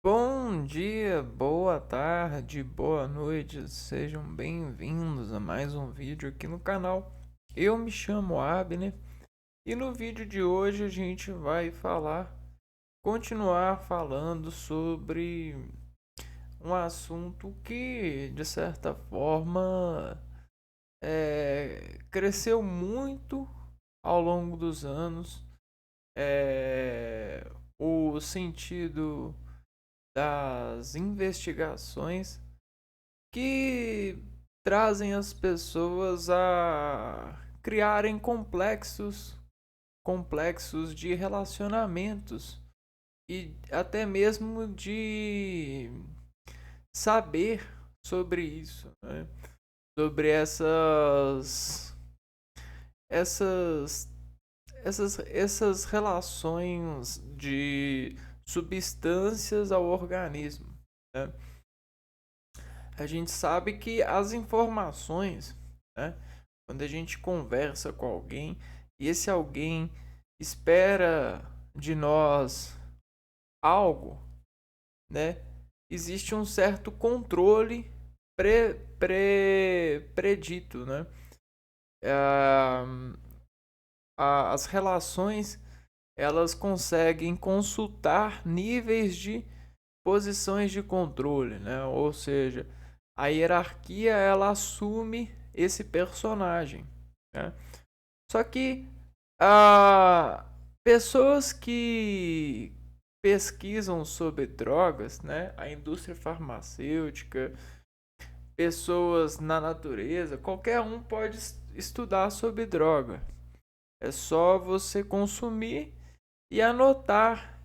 Bom dia, boa tarde, boa noite, sejam bem-vindos a mais um vídeo aqui no canal. Eu me chamo Abner e no vídeo de hoje a gente vai continuar falando sobre um assunto que de certa forma cresceu muito ao longo dos anos, é, o sentido das investigações que trazem as pessoas a criarem complexos de relacionamentos e até mesmo de saber sobre isso, né? Sobre essas essas relações de substâncias ao organismo, né? A gente sabe que as informações, né, quando a gente conversa com alguém e esse alguém espera de nós algo, né, existe um certo controle predito, né? Ah, as relações elas conseguem consultar níveis de posições de controle, né? Ou seja, a hierarquia ela assume esse personagem, né? Só que pessoas que pesquisam sobre drogas, né? A indústria farmacêutica, pessoas na natureza, qualquer um pode estudar sobre droga. É só você consumir e anotar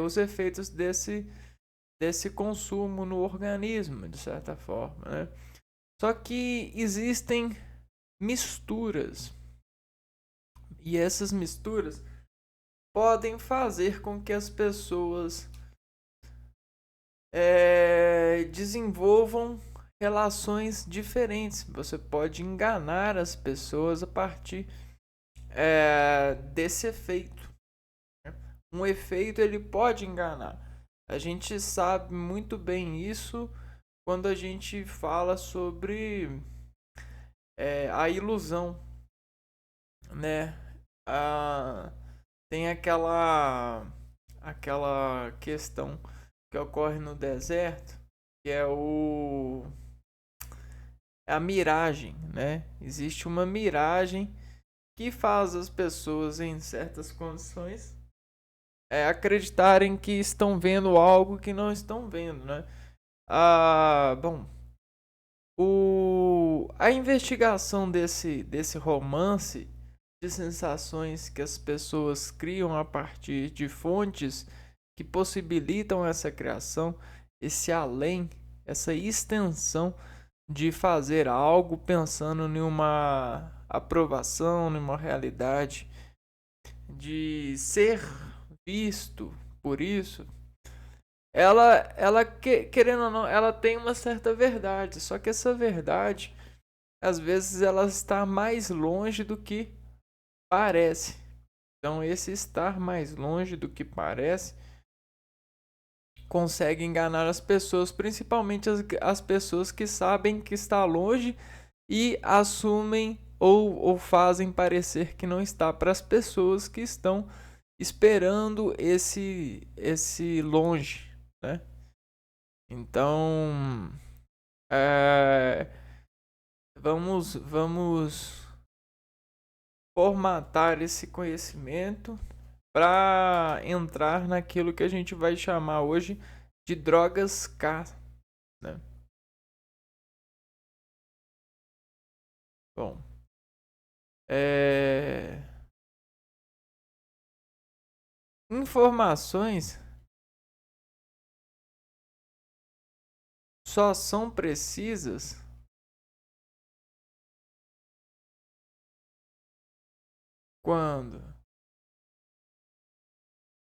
os efeitos desse consumo no organismo, de certa forma, né? Só que existem misturas e essas misturas podem fazer com que as pessoas desenvolvam relações diferentes. Você pode enganar as pessoas a partir desse efeito. Um efeito ele pode enganar. A gente sabe muito bem isso quando a gente fala sobre a ilusão, né? Ah, tem aquela questão que ocorre no deserto, que é a miragem, né? Existe uma miragem que faz as pessoas em certas condições acreditarem que estão vendo algo que não estão vendo, né? Bom, a investigação desse romance de sensações que as pessoas criam a partir de fontes que possibilitam essa criação, esse além, essa extensão de fazer algo pensando em uma aprovação, em uma realidade, de ser visto por isso, querendo ou não, ela tem uma certa verdade, só que essa verdade às vezes ela está mais longe do que parece. Então esse estar mais longe do que parece consegue enganar as pessoas, principalmente as pessoas que sabem que está longe e assumem ou fazem parecer que não está para as pessoas que estão esperando esse longe, né? Então, é, vamos formatar esse conhecimento para entrar naquilo que a gente vai chamar hoje de drogas K, né? Bom, é, informações só são precisas quando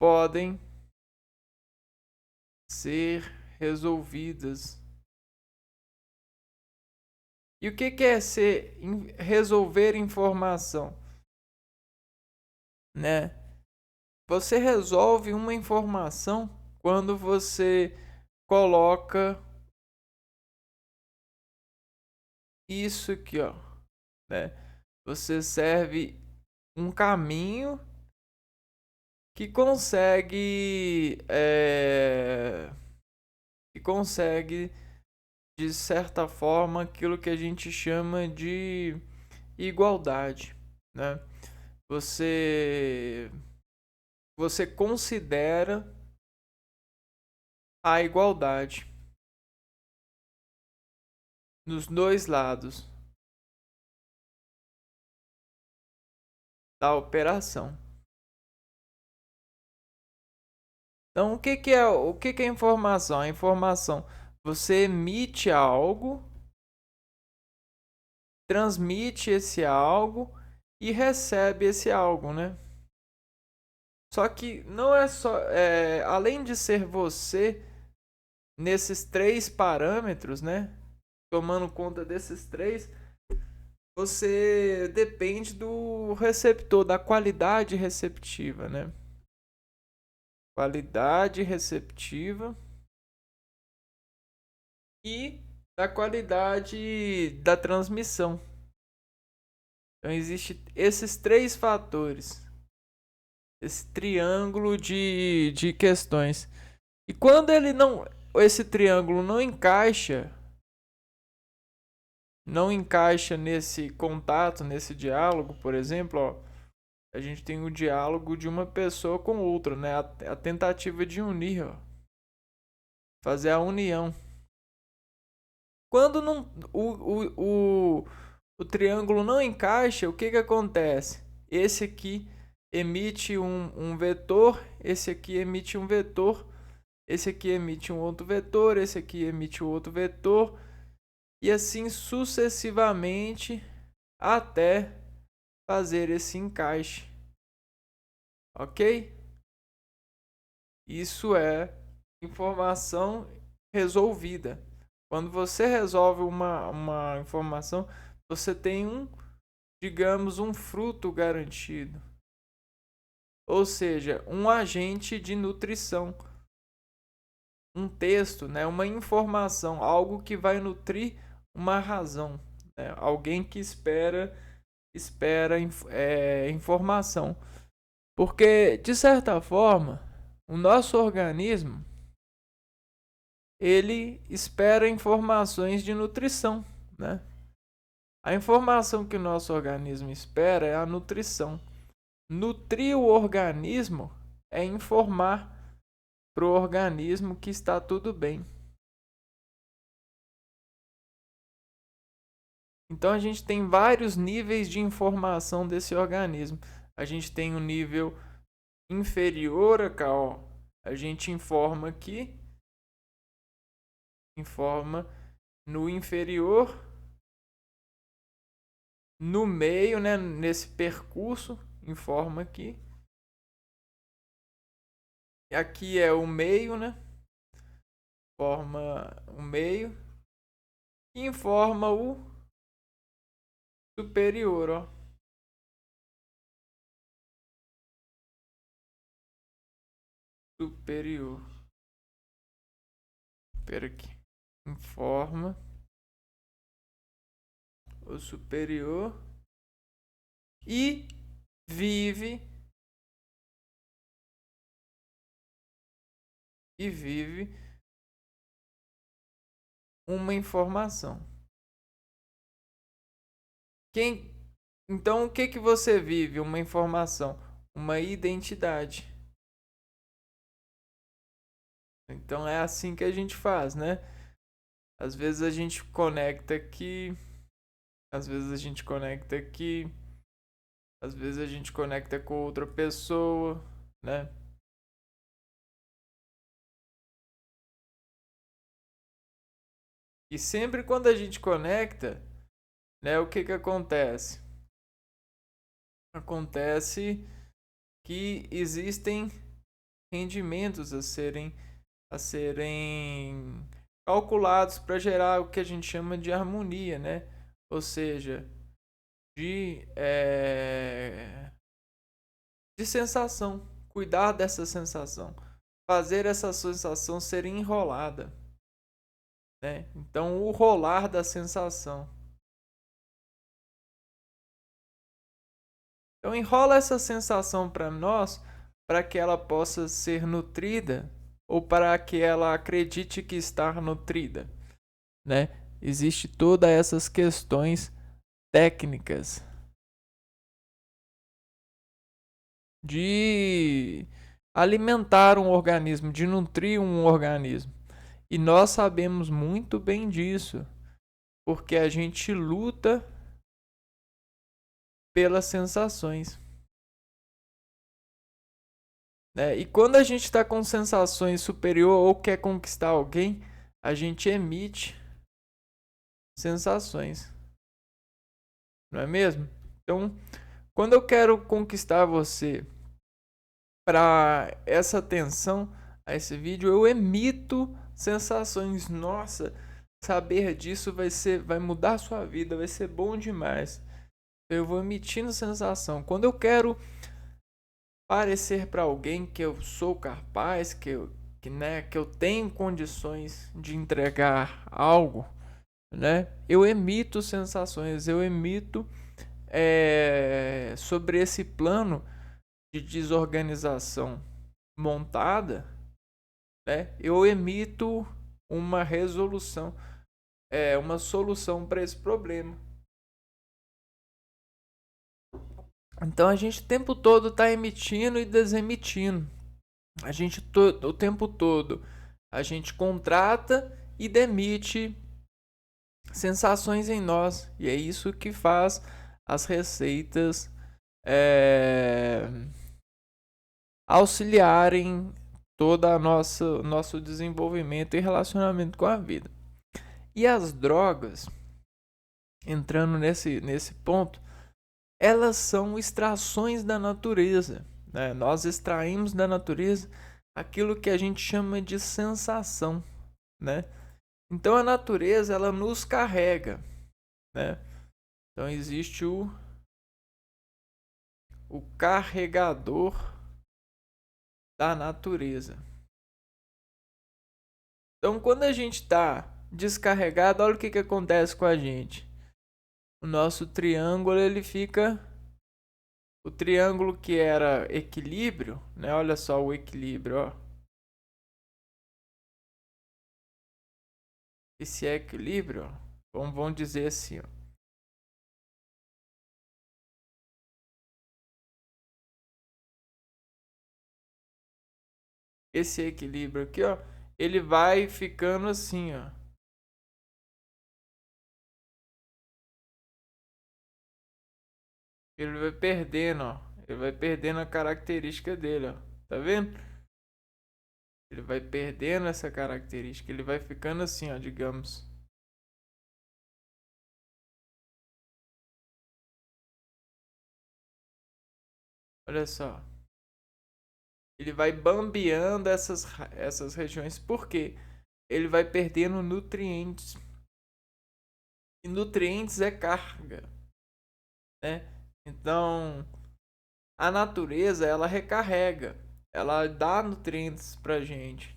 podem ser resolvidas. E o que é resolver informação, né? Você resolve uma informação quando você coloca isso aqui, ó, né? Você serve um caminho que consegue de certa forma aquilo que a gente chama de igualdade, né? Você você considera a igualdade nos dois lados da operação. Então, o que é informação? A informação, você emite algo, transmite esse algo e recebe esse algo, né? Só que não é só, além de ser você nesses três parâmetros, né? Tomando conta desses três, você depende do receptor, da qualidade receptiva, né? Qualidade receptiva e da qualidade da transmissão. Então existe esses três fatores, esse triângulo de questões. E quando esse triângulo não encaixa nesse contato, nesse diálogo, por exemplo, ó, a gente tem o diálogo de uma pessoa com outra, né? A tentativa de unir, ó, fazer a união. Quando não, o triângulo não encaixa, o que acontece? Esse aqui emite um vetor, esse aqui emite um vetor, esse aqui emite um outro vetor, esse aqui emite outro vetor, e assim sucessivamente até fazer esse encaixe. Ok? Isso é informação resolvida. Quando você resolve uma informação, você tem digamos, um fruto garantido. Ou seja, um agente de nutrição. Um texto, né? Uma informação, algo que vai nutrir uma razão. Né? Alguém que espera informação. Porque, de certa forma, o nosso organismo ele espera informações de nutrição, né? A informação que o nosso organismo espera é a nutrição. Nutrir o organismo é informar para o organismo que está tudo bem. Então a gente tem vários níveis de informação desse organismo. A gente tem um nível inferior a ó, a gente informa no inferior, no meio, né, nesse percurso, informa aqui. Aqui é o meio, né? Forma o meio e informa o superior, ó. Superior. Espera aqui. Informa o superior e vive uma informação. Então o que você vive? Uma informação, uma identidade. Então é assim que a gente faz, né? Às vezes a gente conecta aqui, às vezes a gente conecta aqui, às vezes a gente conecta com outra pessoa, né? E sempre quando a gente conecta, né, o que acontece? Acontece que existem rendimentos a serem calculados para gerar o que a gente chama de harmonia, né? Ou seja, de sensação, cuidar dessa sensação, fazer essa sensação ser enrolada, né? Então, o rolar da sensação. Então, enrola essa sensação para nós, para que ela possa ser nutrida ou para que ela acredite que está nutrida, né? Existe todas essas questões técnicas de alimentar um organismo, de nutrir um organismo. E nós sabemos muito bem disso, porque a gente luta pelas sensações, né? E quando a gente está com sensações superior ou quer conquistar alguém, a gente emite sensações, não é mesmo? Então, quando eu quero conquistar você para essa atenção a esse vídeo, eu emito sensações. Nossa, saber disso vai mudar a sua vida, vai ser bom demais. Eu vou emitindo sensação. Quando eu quero parecer para alguém que eu sou capaz, que eu tenho condições de entregar algo, né? Eu emito sensações, eu emito sobre esse plano de desorganização montada, né? Eu emito uma resolução, uma solução para esse problema. Então a gente o tempo todo está emitindo e desemitindo. A gente o tempo todo a gente contrata e demite sensações em nós. E é isso que faz as receitas auxiliarem todo nosso desenvolvimento e relacionamento com a vida. E as drogas, entrando nesse ponto, elas são extrações da natureza, né? Nós extraímos da natureza aquilo que a gente chama de sensação, né? Então a natureza, ela nos carrega, né? Então existe o carregador da natureza. Então quando a gente está descarregado, olha o que acontece com a gente. O nosso triângulo, ele fica... O triângulo que era equilíbrio, né? Olha só o equilíbrio, ó. Esse equilíbrio, ó, vamos dizer assim, ó. Esse equilíbrio aqui, ó, ele vai ficando assim, ó. Ele vai perdendo, ó. Ele vai perdendo a característica dele, ó. Tá vendo? Ele vai perdendo essa característica. Ele vai ficando assim, ó, digamos. Olha só. Ele vai bambeando essas regiões. Por quê? Ele vai perdendo nutrientes. E nutrientes é carga, né? Então, a natureza, ela recarrega. Ela dá nutrientes pra gente.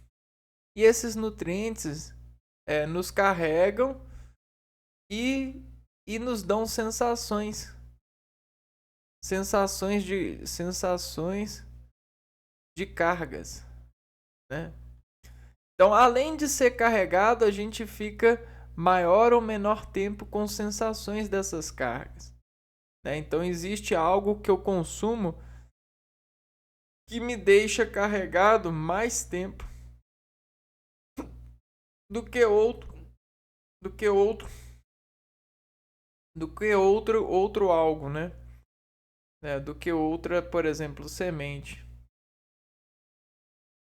E esses nutrientes nos carregam e nos dão sensações. Sensações de cargas, né? Então, além de ser carregado, a gente fica maior ou menor tempo com sensações dessas cargas, né? Então, existe algo que eu consumo que me deixa carregado mais tempo do que outro algo, né? Do que outra, por exemplo, semente.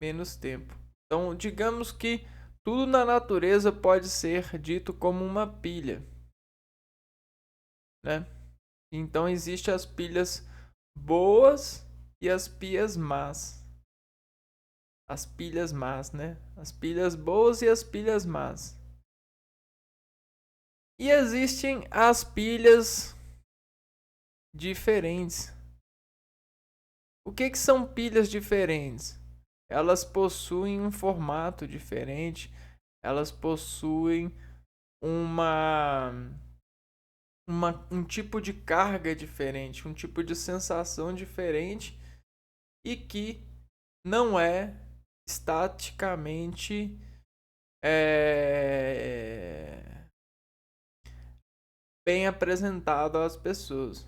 Menos tempo. Então, digamos que tudo na natureza pode ser dito como uma pilha, né? Então, existem as pilhas boas e as pilhas más. As pilhas más, né? As pilhas boas e as pilhas más. E existem as pilhas diferentes. O que são pilhas diferentes? elas possuem um formato diferente, elas possuem uma, um tipo de carga diferente, um tipo de sensação diferente e que não é estaticamente bem apresentado às pessoas.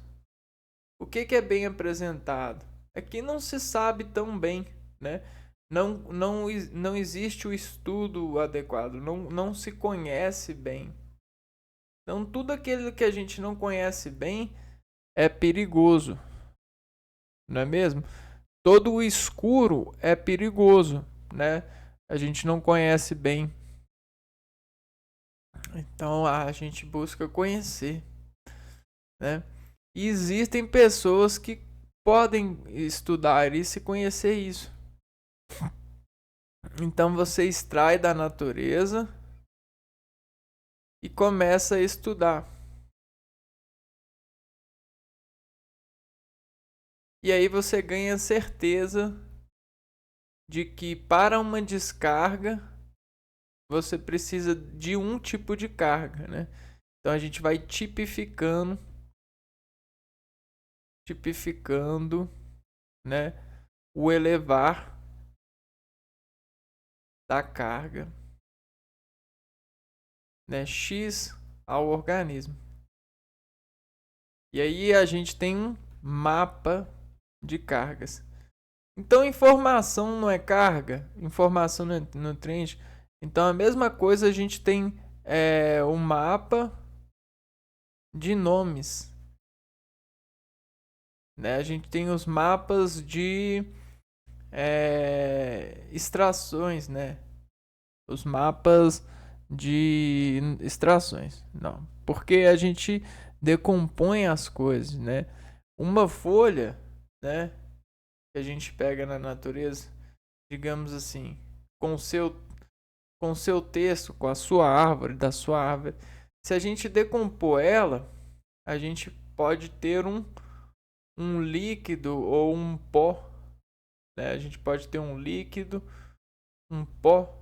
O que é bem apresentado? É que não se sabe tão bem, né? Não existe o estudo adequado, não se conhece bem. Então, tudo aquilo que a gente não conhece bem é perigoso, não é mesmo? Todo o escuro é perigoso, né? A gente não conhece bem. Então, a gente busca conhecer, né? E existem pessoas que podem estudar isso e conhecer isso. Então você extrai da natureza e começa a estudar. E aí você ganha certeza de que para uma descarga você precisa de um tipo de carga, né? Então a gente vai tipificando, né, o elevar da carga, né, X ao organismo. E aí a gente tem um mapa de cargas. Então informação não é carga, informação não é nutriente. Então a mesma coisa a gente tem um mapa de nomes, né? A gente tem os mapas de extrações, né? Os mapas de extrações, não, porque a gente decompõe as coisas, né? Uma folha, né? Que a gente pega na natureza, digamos assim, com o seu texto, com a sua árvore, da sua árvore. Se a gente decompor ela, a gente pode ter um líquido ou um pó, né? A gente pode ter um líquido, um pó,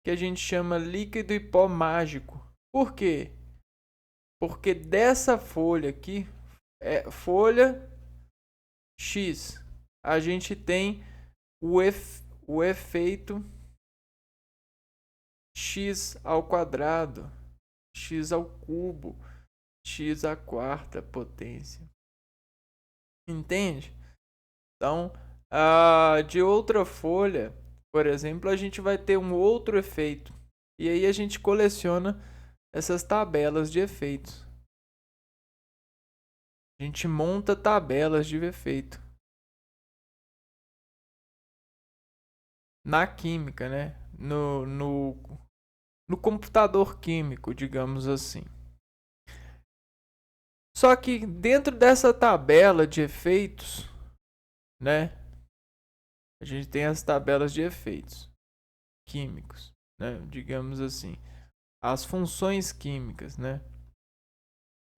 que a gente chama líquido e pó mágico. Por quê? Porque dessa folha aqui, folha X, a gente tem o efeito x ao quadrado, x ao cubo, x à quarta potência. Entende? Então, de outra folha, por exemplo, a gente vai ter um outro efeito. E aí a gente coleciona essas tabelas de efeitos. A gente monta tabelas de efeito. Na química, né? No computador químico, digamos assim. Só que dentro dessa tabela de efeitos, né? A gente tem as tabelas de efeitos químicos, né? Digamos assim, as funções químicas, né?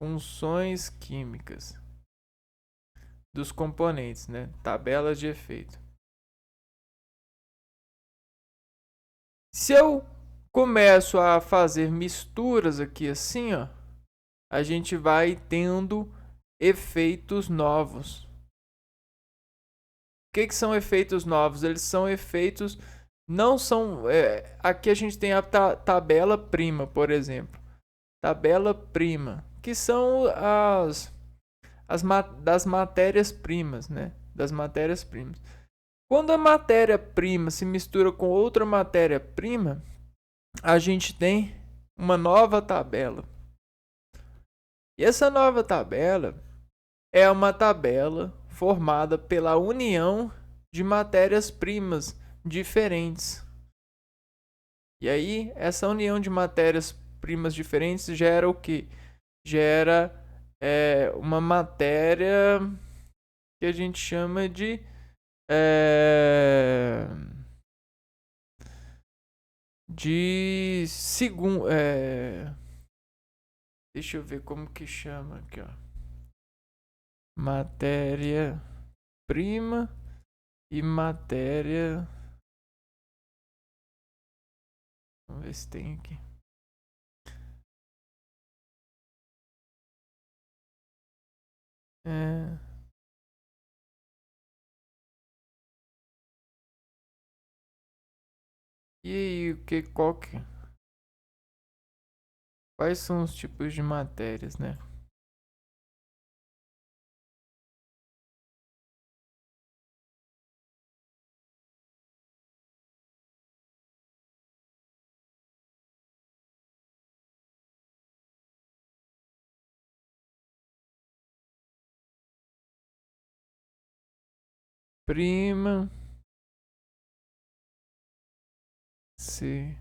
Funções químicas dos componentes, né? Tabelas de efeito. Se eu começo a fazer misturas aqui assim, ó, a gente vai tendo efeitos novos. O que são efeitos novos? Eles são efeitos, não são. Aqui a gente tem a tabela prima, por exemplo. Tabela prima, que são das matérias-primas, né? Das matérias-primas. Quando a matéria-prima se mistura com outra matéria-prima, a gente tem uma nova tabela. E essa nova tabela é uma tabela formada pela união de matérias-primas diferentes. E aí, essa união de matérias-primas diferentes gera o que? Gera uma matéria que a gente chama de segundo, deixa eu ver como que chama aqui, ó. Matéria prima e matéria ver se tem aqui. É... E aí, quais são os tipos de matérias, né? Prima, C.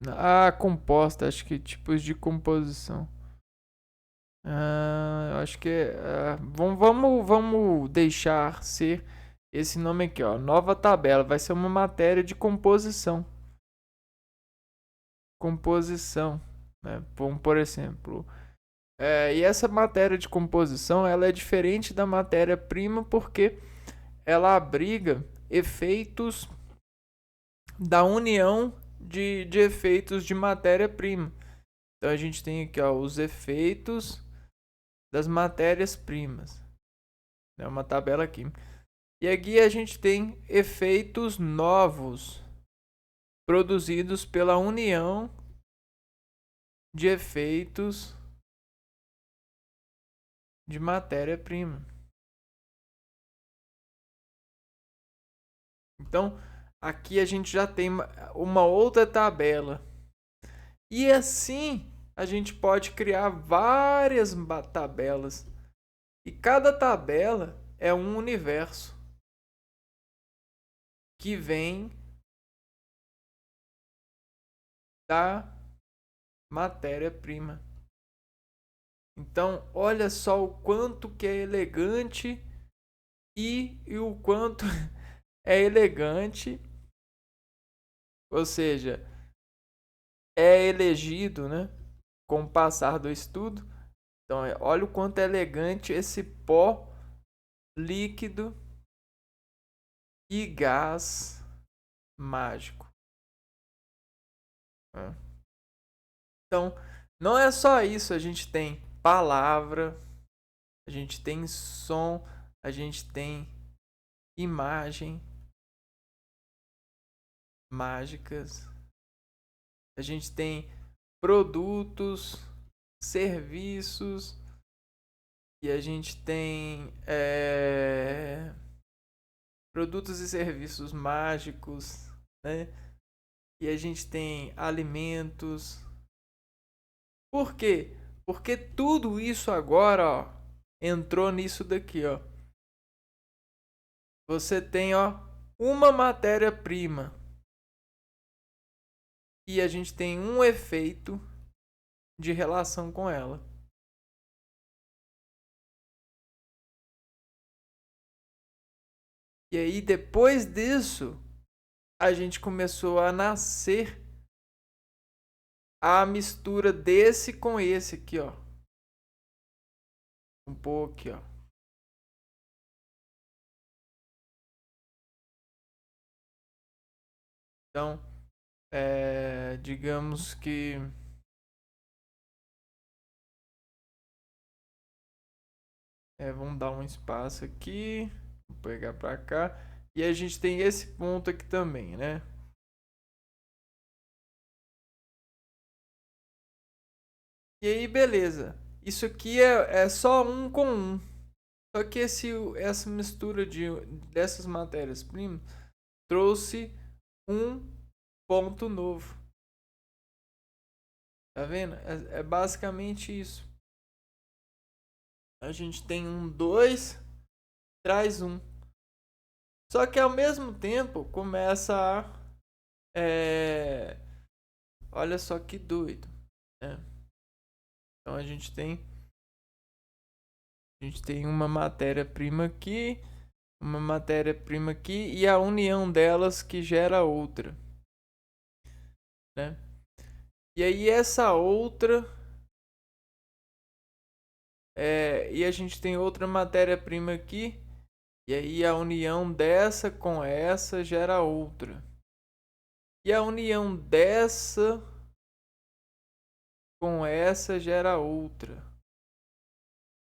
Ah, composta, acho que tipos de composição. Eu acho que vamos deixar ser esse nome aqui, ó. Nova tabela. Vai ser uma matéria de composição. Composição, né? Vamos, por exemplo. E essa matéria de composição ela é diferente da matéria-prima porque ela abriga efeitos da união de efeitos de matéria-prima. Então a gente tem aqui ó, os efeitos das matérias-primas. É uma tabela aqui. E aqui a gente tem efeitos novos produzidos pela união de efeitos de matéria-prima. Então, aqui a gente já tem uma outra tabela. E assim, a gente pode criar várias tabelas. E cada tabela é um universo que vem da matéria-prima. Então, olha só o quanto que é elegante e o quanto é elegante, ou seja, é elegido, né, com o passar do estudo. Então, olha o quanto é elegante esse pó líquido e gás mágico. Então, não é só isso, a gente tem palavra, a gente tem som, a gente tem imagem mágicas, a gente tem produtos, serviços e a gente tem produtos e serviços mágicos, né? E a gente tem alimentos. Por quê? Porque tudo isso agora, ó, entrou nisso daqui, ó. Você tem, ó, uma matéria-prima e a gente tem um efeito de relação com ela. E aí depois disso, a gente começou a nascer a mistura desse com esse aqui, ó. Um pouco aqui, ó. Então, digamos que vamos dar um espaço aqui, vou pegar para cá e a gente tem esse ponto aqui também, né? E aí, beleza. Isso aqui é só um com um. Só que essa mistura dessas matérias-primas trouxe um ponto novo. Tá vendo? É basicamente isso. A gente tem um 2, traz um. Só que ao mesmo tempo começa a. Olha só que doido. Né? Então a gente tem uma matéria-prima aqui, uma matéria-prima aqui e a união delas que gera outra. Né? E aí essa outra. E a gente tem outra matéria-prima aqui. E aí a união dessa com essa gera outra. E a união dessa com essa gera outra.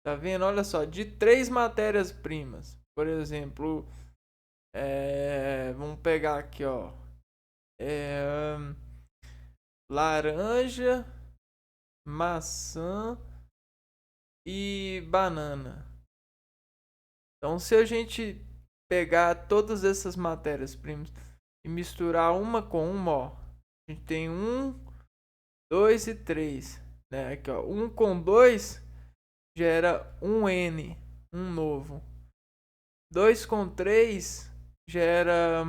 Tá vendo? Olha só, de 3 matérias-primas, por exemplo, vamos pegar aqui, ó, é, laranja, maçã e banana. Então, se a gente pegar todas essas matérias-primas e misturar uma com uma, ó, a gente tem 1, 2 e 3, né? Aqui, ó, 1 com 2 gera um N, um novo. 2 com 3 gera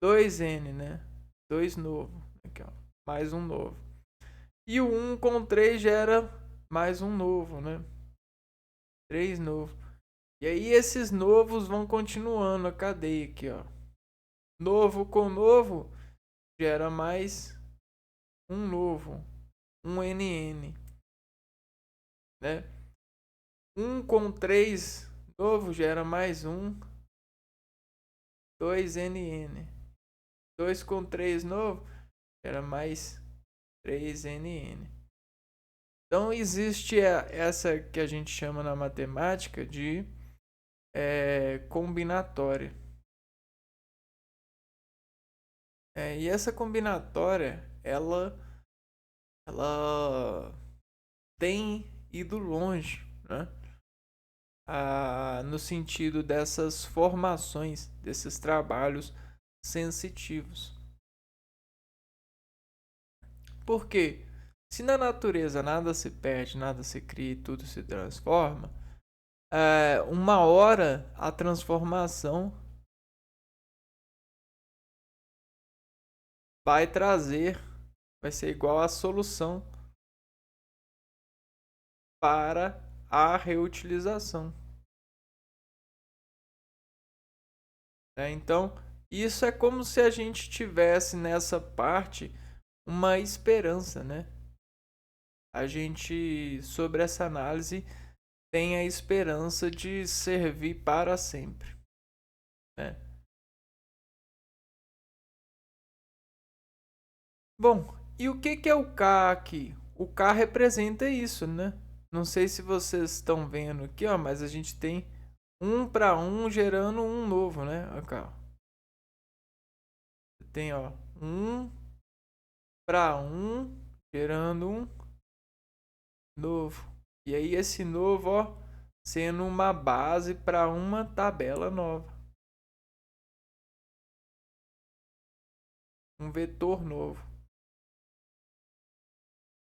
2N, né? 2 novo. Aqui, ó, mais um novo. E o 1 com 3 gera mais um novo, né? 3 novo. E aí esses novos vão continuando a cadeia aqui, ó. Novo com novo gera mais um novo, um NN, né? 1 com 3 novo gera mais um, 2NN. 2 com 3 novo gera mais 3NN. Então existe essa que a gente chama na matemática de combinatória. E essa combinatória, ela tem ido longe, né? No sentido dessas formações, desses trabalhos sensitivos. Por quê? Se na natureza nada se perde, nada se cria e tudo se transforma, uma hora a transformação vai trazer, vai ser igual à solução para a reutilização. Então, isso é como se a gente tivesse nessa parte uma esperança, né? A gente, sobre essa análise, tem a esperança de servir para sempre, né? Bom, e o que é o K aqui? O K representa isso, né? Não sei se vocês estão vendo aqui, ó, mas a gente tem 1 para 1 gerando um novo, né? Aqui, ó. Tem, ó, 1 para 1 gerando um novo. E aí esse novo, ó, sendo uma base para uma tabela nova. Um vetor novo.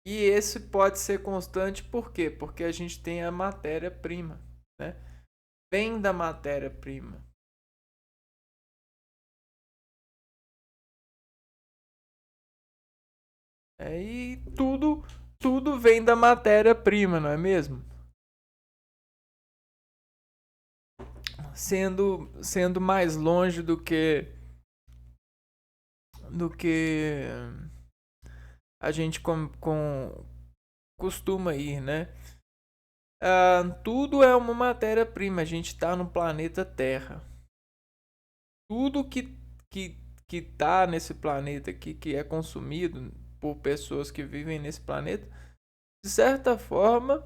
E esse pode ser constante por quê? Porque a gente tem a matéria-prima, né? Vem da matéria-prima. E tudo vem da matéria-prima, não é mesmo? Sendo mais longe do que a gente costuma ir, né? Tudo é uma matéria-prima. A gente está no planeta Terra. Tudo que tá nesse planeta aqui, que é consumido por pessoas que vivem nesse planeta, de certa forma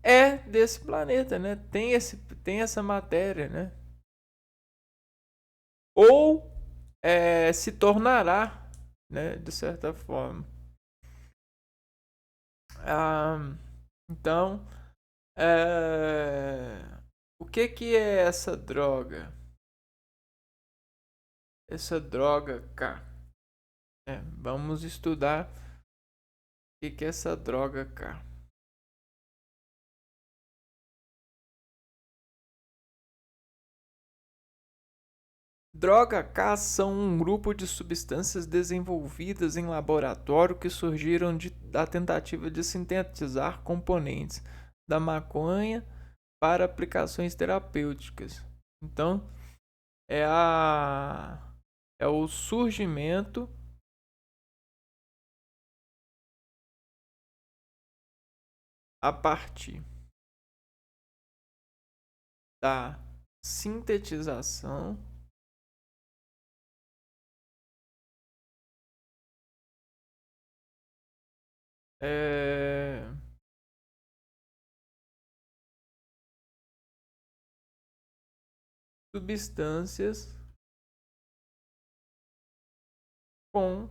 é desse planeta, né? Tem essa matéria, né? Ou se tornará, né? De certa forma. Então, o que é essa droga? Essa droga, K. Vamos estudar o que é essa droga, K. Droga K são um grupo de substâncias desenvolvidas em laboratório que surgiram da tentativa de sintetizar componentes da maconha para aplicações terapêuticas. Então, é o surgimento a partir da sintetização é, substâncias com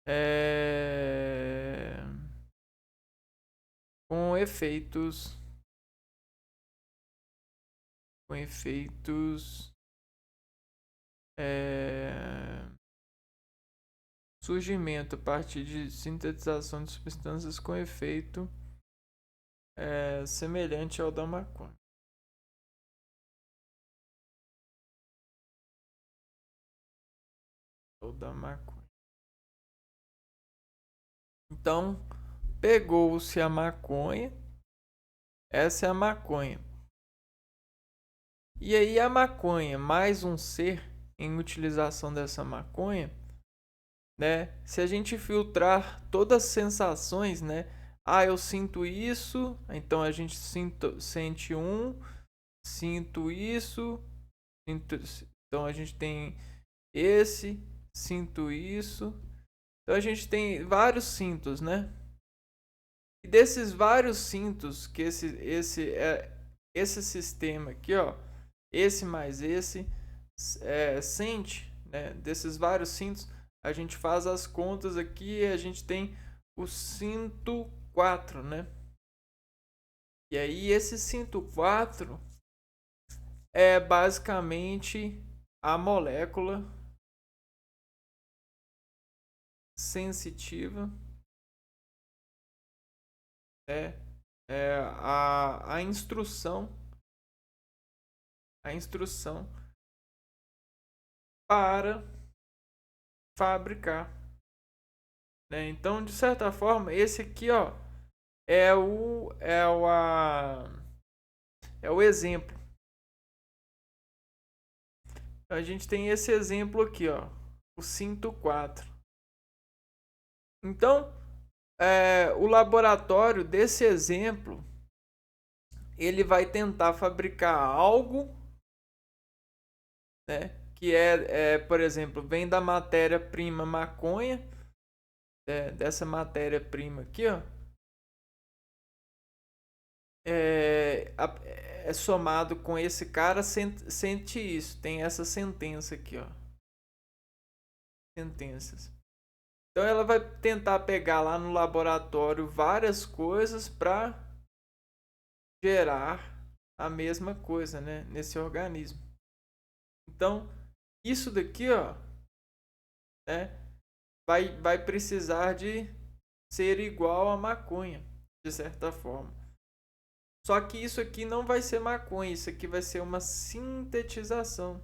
é, com efeitos com efeitos é, surgimento a partir de sintetização de substâncias com efeito semelhante ao da maconha. Ou da maconha. Então, pegou-se a maconha. Essa é a maconha. E aí a maconha, mais um ser em utilização dessa maconha, né? Se a gente filtrar todas as sensações, né? Ah, eu sinto isso, então a gente sente sinto isso, então a gente tem esse, sinto isso. Então a gente tem vários cintos, né? E desses vários cintos que esse sistema aqui, ó, esse mais esse sente, né? Desses vários cintos, a gente faz as contas aqui e a gente tem o cinto 4, né? E aí esse cinto 4 é basicamente a molécula sensitiva, a instrução para fabricar, né? Então, de certa forma, esse aqui, ó, é o exemplo. A gente tem esse exemplo aqui, ó, o cinto 4. Então, o laboratório desse exemplo, ele vai tentar fabricar algo, né, que por exemplo, vem da matéria-prima maconha, dessa matéria-prima aqui, ó, é somado com esse cara, sente isso. Tem essa sentença aqui, ó. Sentenças. Então ela vai tentar pegar lá no laboratório várias coisas para gerar a mesma coisa, né, nesse organismo. Então, isso daqui, ó, né, vai precisar de ser igual a maconha, de certa forma. Só que isso aqui não vai ser maconha, isso aqui vai ser uma sintetização.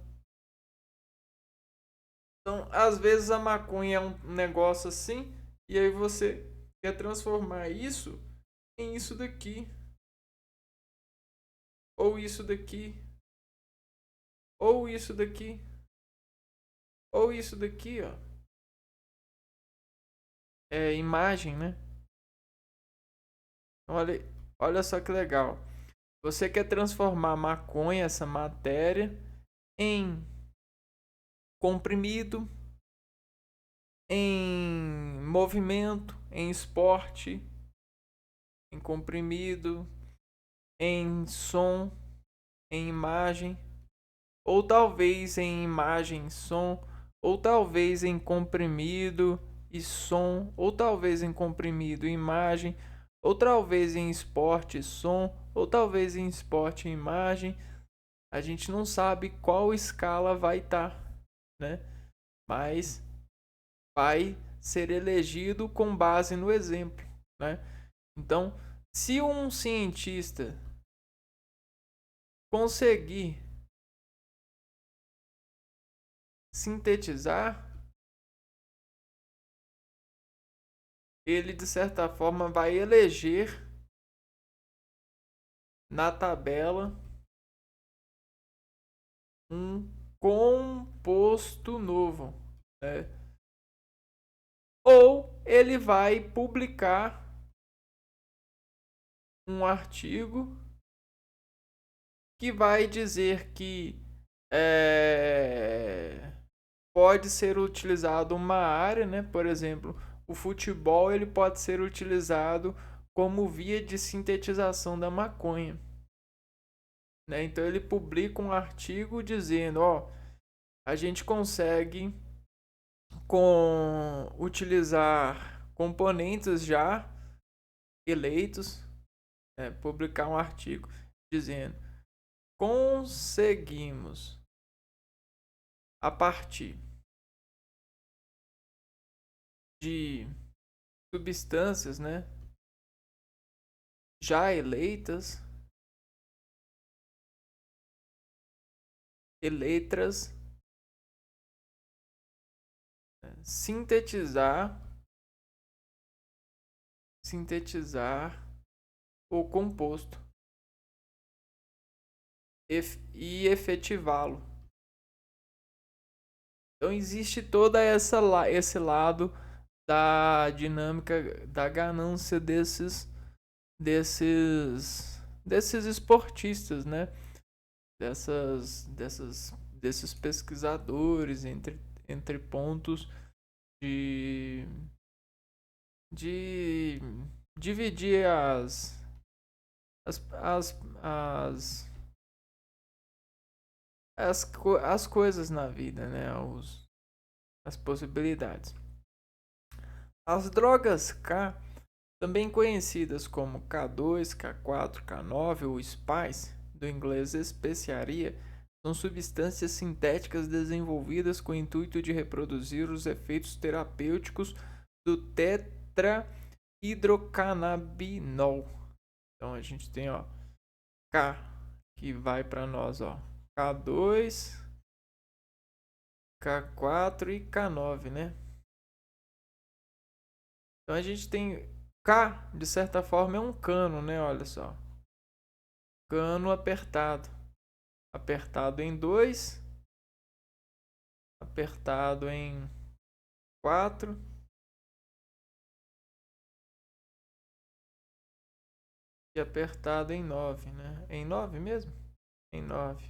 Então, às vezes a maconha é um negócio assim, e aí você quer transformar isso em isso daqui, ou isso daqui, ou isso daqui, ou isso daqui, ó. É imagem, né? Olha só que legal. Você quer transformar maconha, essa matéria, em comprimido, em movimento, em esporte, em comprimido, em som, em imagem, ou talvez em imagem, som, ou talvez em comprimido e som, ou talvez em comprimido e imagem, ou talvez em esporte e som, ou talvez em esporte e imagem. A gente não sabe qual escala vai estar, né? Mas vai ser elegido com base no exemplo, né? Então, se um cientista conseguir sintetizar, ele de certa forma vai eleger na tabela um composto novo, né? Ou ele vai publicar um artigo que vai dizer que pode ser utilizado uma área, né? Por exemplo, o futebol ele pode ser utilizado como via de sintetização da maconha, né? Então ele publica um artigo dizendo, ó, a gente consegue utilizar componentes já eleitos, publicar um artigo dizendo, conseguimos a partir de substâncias, né, já eleitas, sintetizar o composto e efetivá-lo. Então existe toda esse lado da dinâmica da ganância desses esportistas, né? Desses pesquisadores entre pontos de dividir as coisas na vida, né? As possibilidades. As drogas K, também conhecidas como K2, K4, K9 ou Spice, do inglês especiaria, são substâncias sintéticas desenvolvidas com o intuito de reproduzir os efeitos terapêuticos do tetrahidrocannabinol. Então a gente tem, ó, K, que vai para nós, ó, K2, K4 e K9, né? Então a gente tem K, de certa forma, é um cano, né? Olha só. Cano apertado. Apertado em 2. Apertado em 4. E apertado em 9, né? Em 9 mesmo? Em 9.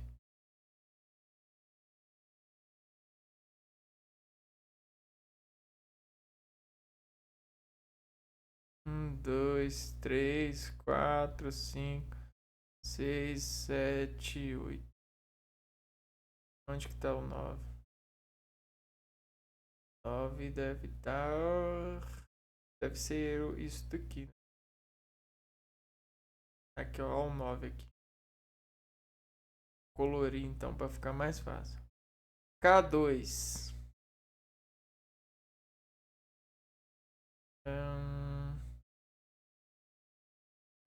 Dois, três, quatro, 5, 6, 7, 8. Onde que tá o 9? 9 deve estar. Deve ser isso daqui. Aqui, ó, o 9 aqui. Colorir então para ficar mais fácil. K2.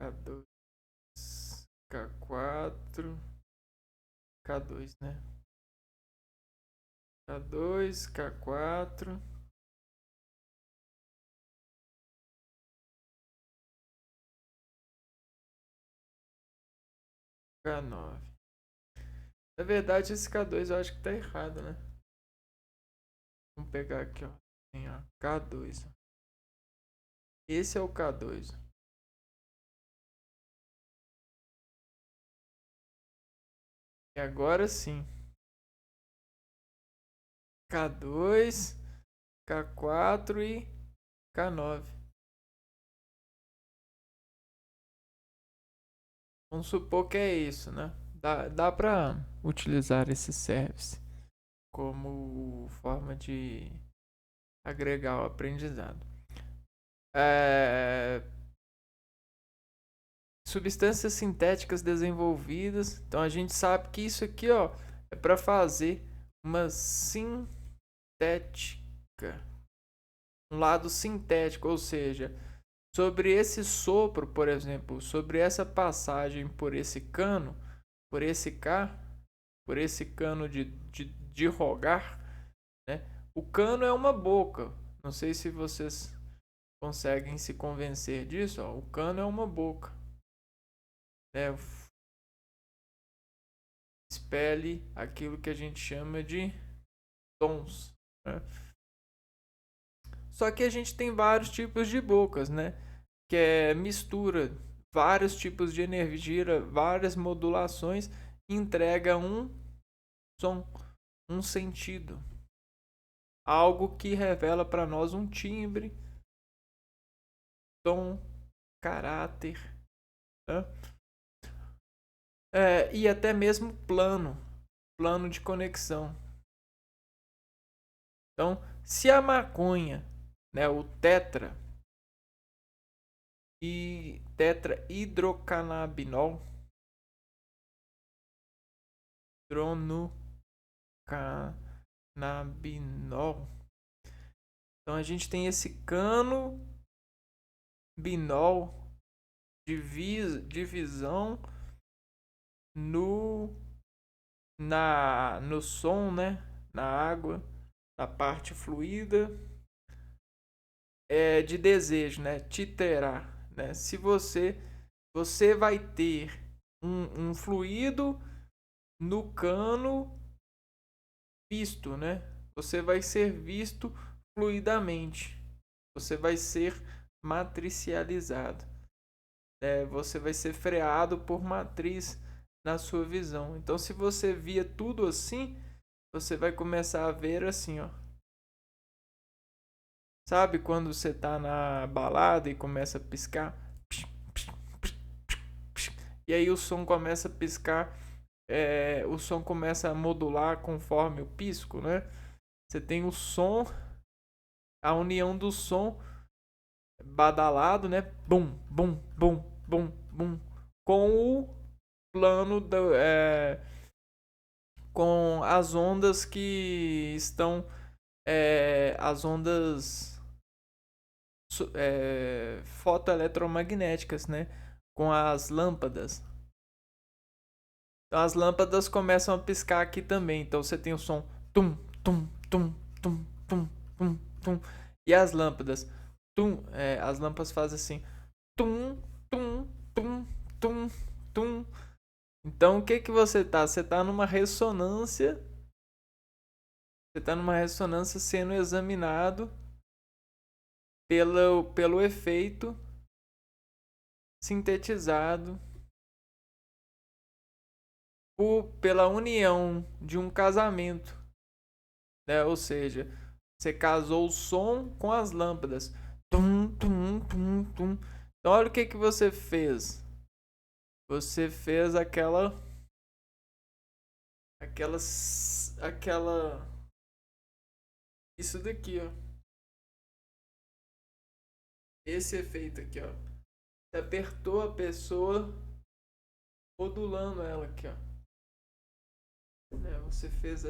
K2. K4. K2, né? K2, K4. K9. Na verdade, esse K2 eu acho que tá errado, né? Vamos pegar aqui, ó. Tem a K2. Esse é o K2. E agora sim. K2, K4 e K9. Vamos supor que é isso, né? Dá pra utilizar esse service como forma de agregar o aprendizado. Substâncias sintéticas desenvolvidas. Então a gente sabe que isso aqui, ó, é para fazer uma sintética, um lado sintético, ou seja, sobre esse sopro, por exemplo, sobre essa passagem por esse cano, por esse cano de rogar, né? O cano é uma boca. Não sei se vocês conseguem se convencer disso, ó. O cano é uma boca, né? Expele aquilo que a gente chama de tons, né? Só que a gente tem vários tipos de bocas, né? Que é mistura vários tipos de energia, várias modulações, e entrega um som, um sentido, algo que revela para nós um timbre, tom, caráter, né? E até mesmo plano de conexão. Então, se a maconha, né, o tetrahidrocannabinol, dronocannabinol. Então a gente tem esse canobinol, divisão no som, né, na água, na parte fluida, de desejo, né, titerar, né? Se você vai ter um fluido no cano visto, né? Você vai ser visto fluidamente. Você vai ser matricializado. Você vai ser freado por matriz na sua visão. Então, se você via tudo assim, você vai começar a ver assim, ó. Sabe quando você tá na balada e começa a piscar? E aí o som começa a piscar, o som começa a modular conforme o pisco, né? Você tem o som, a união do som badalado, né? Bum, bum, bum, bum, bum, com o plano com as ondas que estão, as ondas fotoeletromagnéticas, né? Com as lâmpadas. Então as lâmpadas começam a piscar aqui também. Então você tem o som tum, tum, tum, tum, tum, tum, tum. E as lâmpadas, as lâmpadas fazem assim, tum, tum, tum, tum, tum. Então o que que você tá? Você tá numa ressonância. Você tá numa ressonância sendo examinado pelo efeito sintetizado pela união de um casamento, né? Ou seja, você casou o som com as lâmpadas. Tum, tum, tum, tum. Então olha o que que você fez. Você fez aquela isso daqui, ó. Esse efeito aqui, ó. Você apertou a pessoa modulando ela aqui, ó. Você fez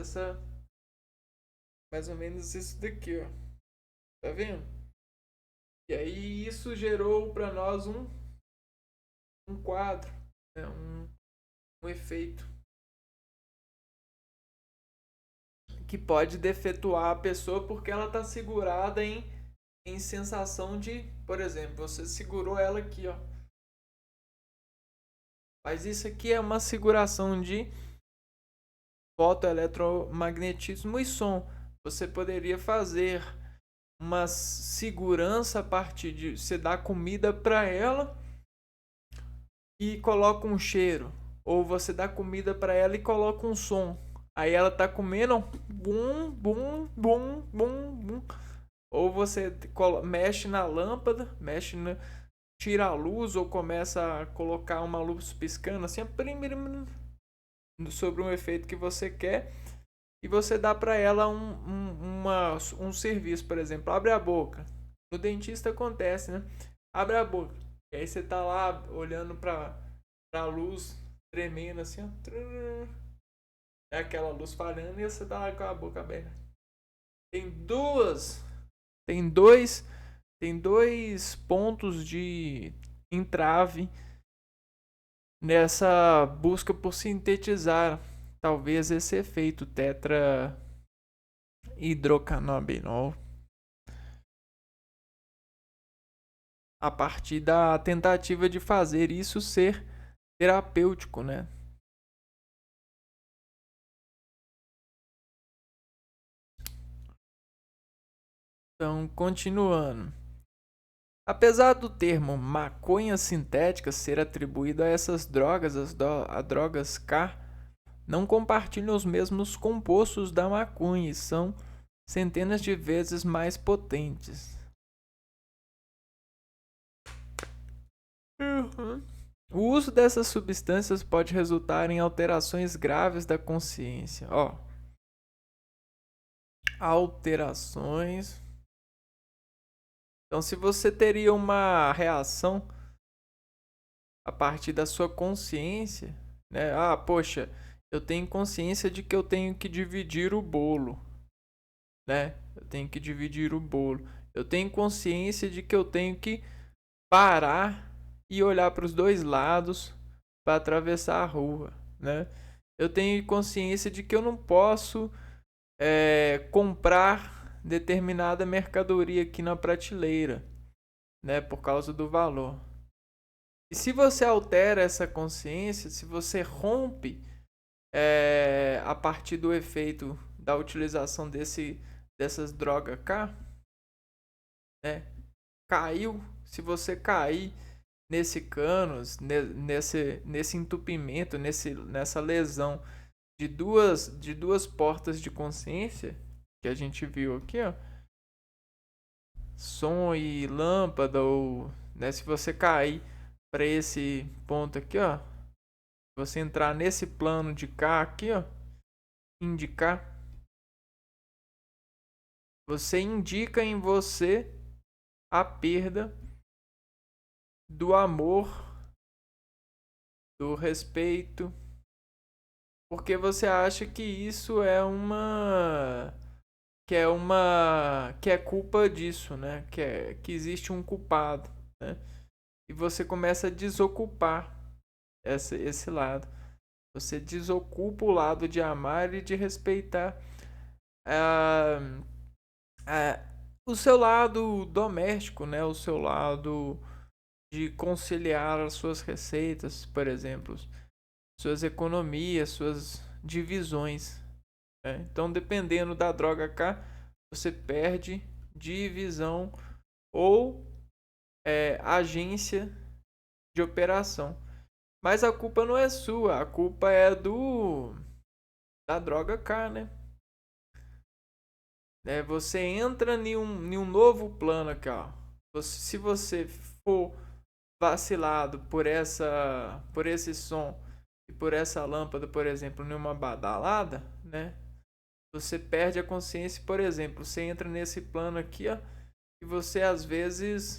mais ou menos isso daqui, ó. Tá vendo? E aí isso gerou para nós um quadro, né? um efeito que pode defeituar a pessoa porque ela está segurada em sensação de, por exemplo, você segurou ela aqui, ó. Mas isso aqui é uma seguração de fotoeletromagnetismo e som. Você poderia fazer uma segurança a partir de você dar comida para ela e coloca um cheiro, ou você dá comida para ela e coloca um som. Aí ela tá comendo, bum, bum, bum, bum, bum. Ou você mexe na lâmpada, tira a luz ou começa a colocar uma luz piscando assim, sobre um efeito que você quer, e você dá para ela um serviço, por exemplo, abre a boca. No dentista acontece, né? Abre a boca. E aí você tá lá olhando para a luz tremendo assim, ó. É aquela luz falhando e você tá lá com a boca aberta. Tem dois pontos de entrave nessa busca por sintetizar talvez esse efeito tetrahidrocannabinol a partir da tentativa de fazer isso ser terapêutico, né? Então, continuando. Apesar do termo maconha sintética ser atribuído a essas drogas, a drogas K, não compartilham os mesmos compostos da maconha e são centenas de vezes mais potentes. O uso dessas substâncias pode resultar em alterações graves da consciência. Ó, alterações. Então, se você teria uma reação a partir da sua consciência, né? Ah, poxa, eu tenho consciência de que eu tenho que dividir o bolo, né? Eu tenho que dividir o bolo. Eu tenho consciência de que eu tenho que parar e olhar para os dois lados para atravessar a rua, né? Eu tenho consciência de que eu não posso comprar determinada mercadoria aqui na prateleira, né? Por causa do valor. E se você altera essa consciência, se você rompe a partir do efeito da utilização dessas drogas K, né? Caiu, se você cair nesse canos, nesse entupimento, nessa lesão de duas portas de consciência que a gente viu aqui, ó, som e lâmpada, ou né, se você cair para esse ponto aqui, ó, você entrar nesse plano de cá aqui, ó, indicar, você indica em você a perda do amor, do respeito, porque você acha que isso é culpa disso, né? Que existe um culpado, né? E você começa a desocupar esse lado. Você desocupa o lado de amar e de respeitar ah, o seu lado doméstico, né? O seu lado de conciliar as suas receitas, por exemplo, suas economias, suas divisões. Né? Então, dependendo da droga K, você perde divisão ou agência de operação. Mas a culpa não é sua, a culpa é da droga K, né? Você entra em um novo plano aqui, ó. Se você for vacilado por esse som e por essa lâmpada, por exemplo, numa badalada, né? Você perde a consciência, por exemplo, você entra nesse plano aqui, ó, e você às vezes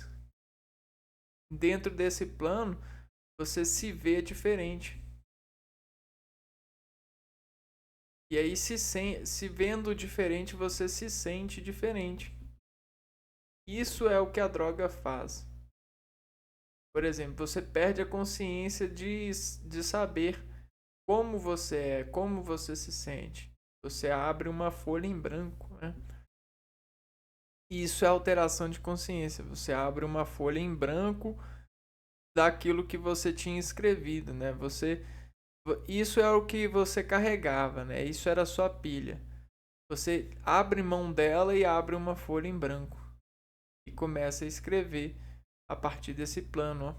dentro desse plano você se vê diferente. E aí se vendo diferente, você se sente diferente. Isso é o que a droga faz. Por exemplo, você perde a consciência de saber como você é, como você se sente. Você abre uma folha em branco, né? Isso é alteração de consciência. Você abre uma folha em branco daquilo que você tinha escrevido, né? Isso é o que você carregava, né? Isso era a sua pilha. Você abre mão dela e abre uma folha em branco e começa a escrever a partir desse plano, ó.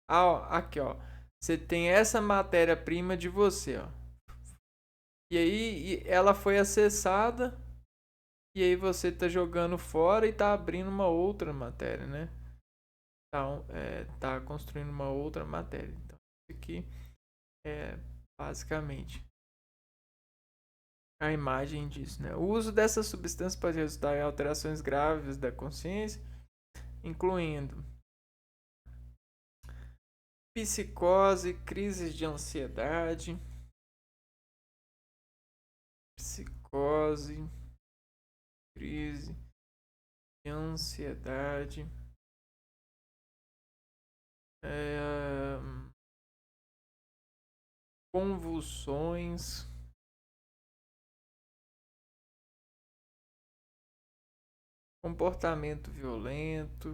Ah, ó, aqui, ó. Você tem essa matéria-prima de você, ó. E aí ela foi acessada e aí você tá jogando fora e tá abrindo uma outra matéria, né? Tá construindo uma outra matéria. Então, isso aqui é basicamente a imagem disso, né? O uso dessa substância pode resultar em alterações graves da consciência, incluindo psicose, crises de ansiedade, psicose, crise de ansiedade, convulsões, comportamento violento,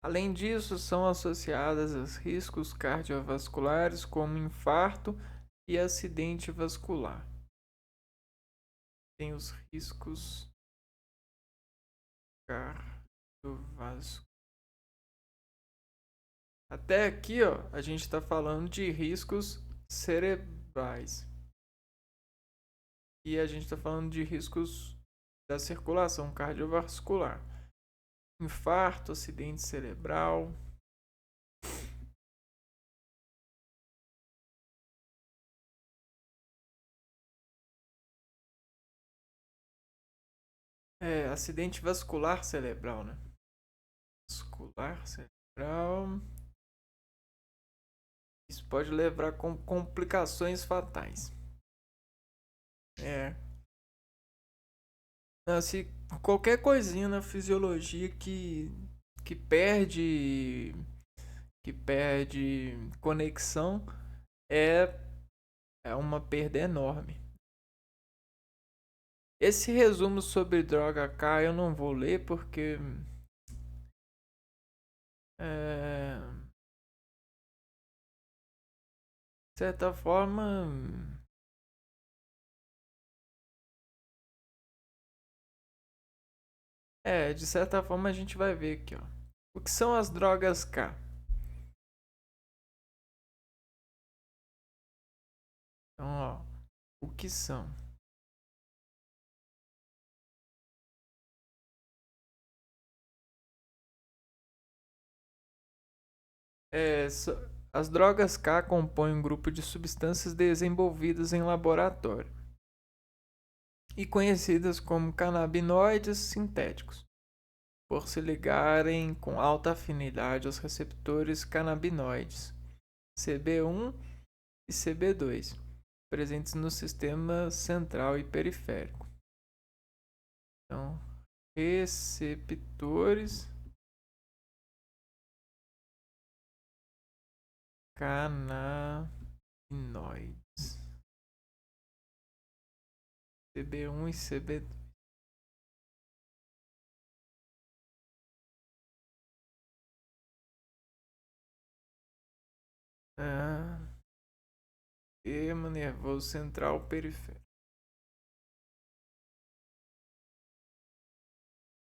além disso, são associadas a riscos cardiovasculares como infarto e acidente vascular. Tem os riscos cardiovasculares. Até aqui, ó, a gente está falando de riscos cerebrais. E a gente está falando de riscos da circulação cardiovascular. Infarto, acidente cerebral. Acidente vascular cerebral, né? Vascular cerebral. Isso pode levar com complicações fatais. Se qualquer coisinha na fisiologia que perde conexão é uma perda enorme. Esse resumo sobre droga K eu não vou ler porque de certa forma a gente vai ver aqui, ó. O que são as drogas K? Então, ó, o que são? As drogas K compõem um grupo de substâncias desenvolvidas em laboratório e conhecidas como canabinoides sintéticos, por se ligarem com alta afinidade aos receptores canabinoides CB1 e CB2, presentes no sistema central e periférico. Então, receptores canabinoides CB1 e CB2. Sistema nervoso central periférico.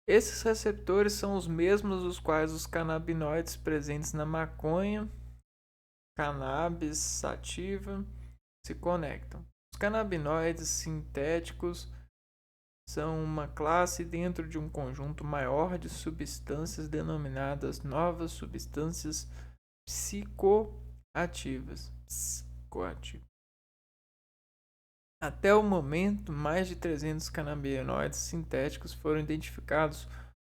Esses receptores são os mesmos os quais os canabinoides presentes na maconha, cannabis sativa, se conectam. Os canabinoides sintéticos são uma classe dentro de um conjunto maior de substâncias denominadas novas substâncias psicoativas. Até o momento, mais de 300 canabinoides sintéticos foram identificados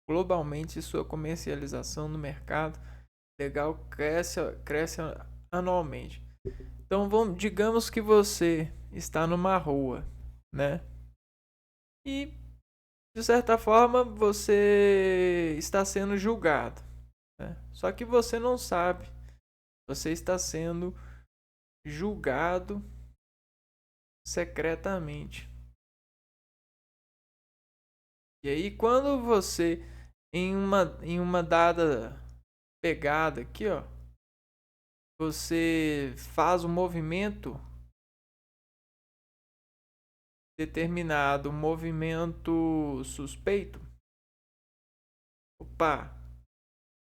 globalmente e sua comercialização no mercado legal cresce anualmente. Então, digamos que você está numa rua, né? E, de certa forma, você está sendo julgado, né? Só que você não sabe. Você está sendo julgado secretamente. E aí, quando você, em uma dada pegada aqui, ó, você faz um movimento determinado, movimento suspeito, opa,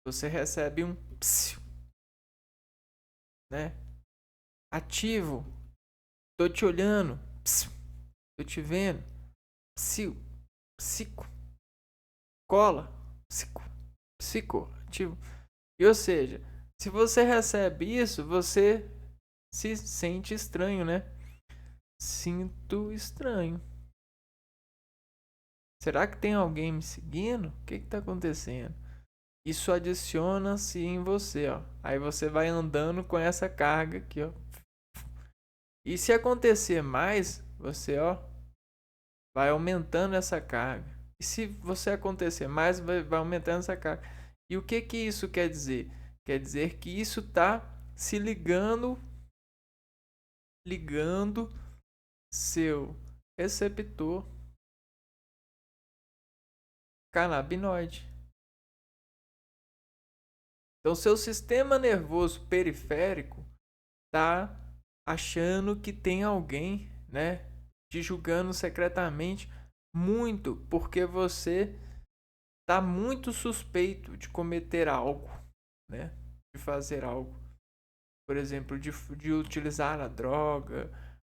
você recebe um psiu, né? Ativo, tô te olhando, psiu, tô te vendo, psiu, psico, cola, psico, psico, ativo. E, ou seja, se você recebe isso, você se sente estranho, né? Sinto estranho. Será que tem alguém me seguindo? O que está acontecendo? Isso adiciona-se em você, ó. Aí você vai andando com essa carga aqui, ó. E se acontecer mais, você, ó, vai aumentando essa carga. E se você acontecer mais, vai aumentando essa carga. E o que isso quer dizer? Quer dizer que isso está se ligando seu receptor canabinoide. Então, seu sistema nervoso periférico está achando que tem alguém, né, te julgando secretamente muito, porque você está muito suspeito de cometer algo, né, de fazer algo. Por exemplo, de utilizar a droga,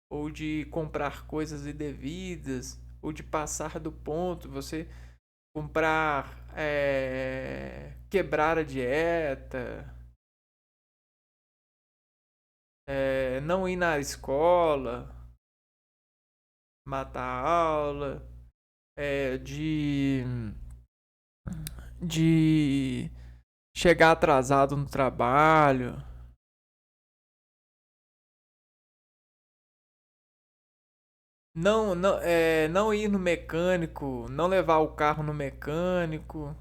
ou de comprar coisas indevidas, ou de passar do ponto, você comprar, quebrar a dieta, não ir na escola, matar a aula, de chegar atrasado no trabalho, não ir no mecânico, não levar o carro no mecânico.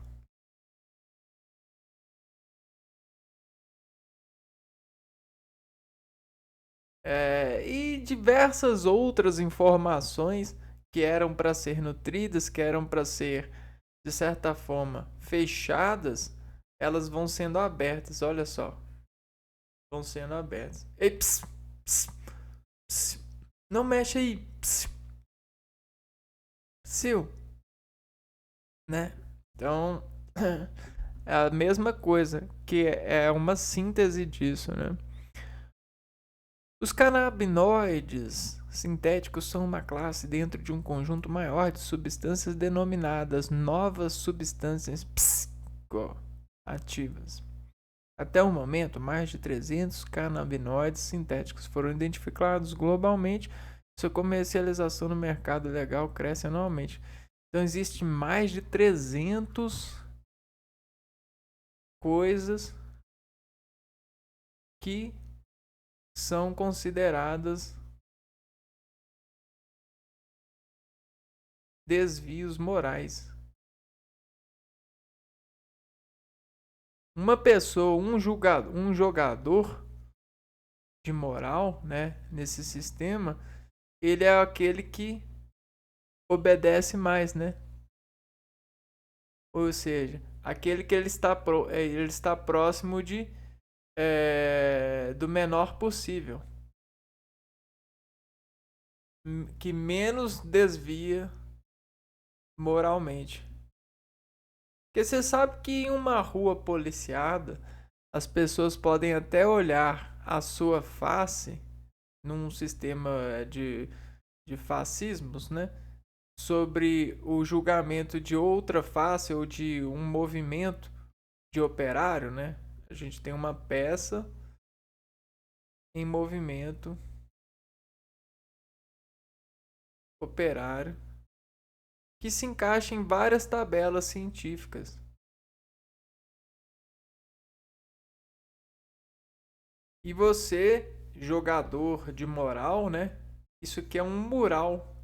E diversas outras informações que eram para ser nutridas, que eram para ser, de certa forma, fechadas, elas vão sendo abertas. Olha só, vão sendo abertas. Ei, ps, ps, não mexe aí, psiu, né? Então, é a mesma coisa, que é uma síntese disso, né? Os canabinoides sintéticos são uma classe dentro de um conjunto maior de substâncias denominadas novas substâncias psicoativas. Até o momento, mais de 300 canabinoides sintéticos foram identificados globalmente. Sua comercialização no mercado legal cresce anualmente. Então, existe mais de 300 coisas que são consideradas desvios morais. Uma pessoa, um jogador de moral, né, nesse sistema, ele é aquele que obedece mais, né? Ou seja, aquele que ele está próximo do menor possível, que menos desvia moralmente. Porque você sabe que em uma rua policiada, as pessoas podem até olhar a sua face num sistema de fascismos, né? Sobre o julgamento de outra face ou de um movimento de operário, né? A gente tem uma peça em movimento operário que se encaixa em várias tabelas científicas. E você, jogador de moral, né? Isso aqui é um mural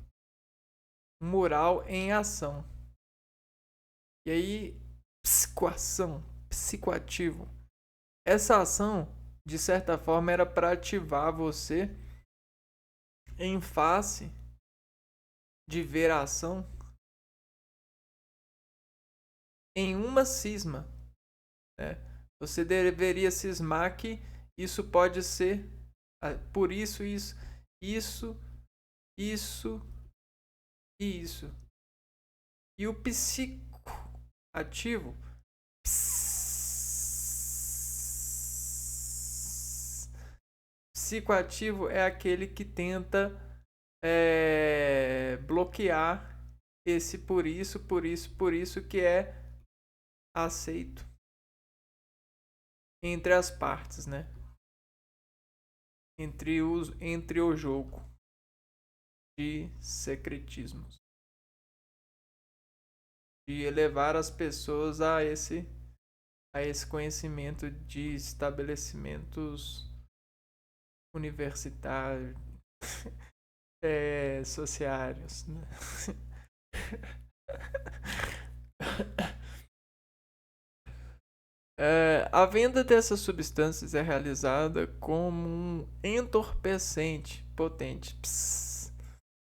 em ação. E aí, psicoação, psicoativo. Essa ação, de certa forma, era para ativar você em face de ver a ação em uma cisma. Né? Você deveria cismar que isso pode ser por isso, isso, isso e isso. E o psicoativo psicoativo é aquele que tenta bloquear esse por isso que é aceito entre as partes, né? Entre o jogo de secretismos, de elevar as pessoas a esse conhecimento de estabelecimentos universitários, sociários, né? A venda dessas substâncias é realizada como um entorpecente potente,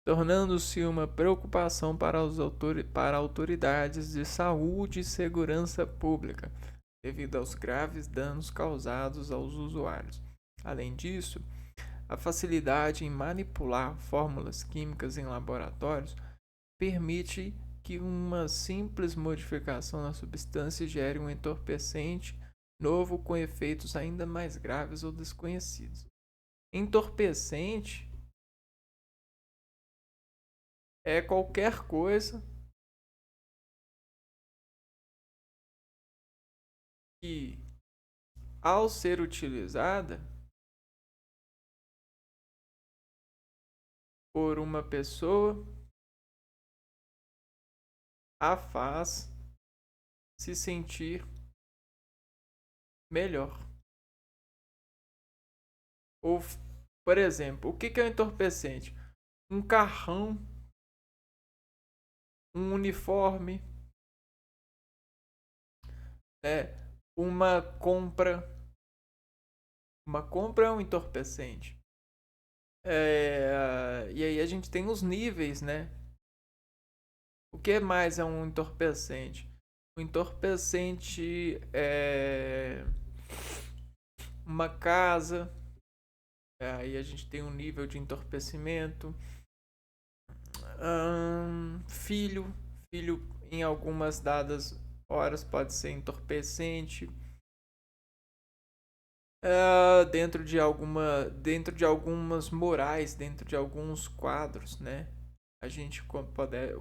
tornando-se uma preocupação para autoridades de saúde e segurança pública, devido aos graves danos causados aos usuários. Além disso, a facilidade em manipular fórmulas químicas em laboratórios permite que uma simples modificação na substância gere um entorpecente novo com efeitos ainda mais graves ou desconhecidos. Entorpecente é qualquer coisa que, ao ser utilizada por uma pessoa, a faz se sentir melhor. Ou, por exemplo, o que é um entorpecente? Um carrão, um uniforme, é, uma compra. Uma compra é um entorpecente. E aí a gente tem os níveis, né? O que mais é um entorpecente? O entorpecente é uma casa. Aí a gente tem um nível de entorpecimento. Filho. Filho em algumas dadas horas pode ser entorpecente. Dentro de algumas morais, dentro de alguns quadros, né? A gente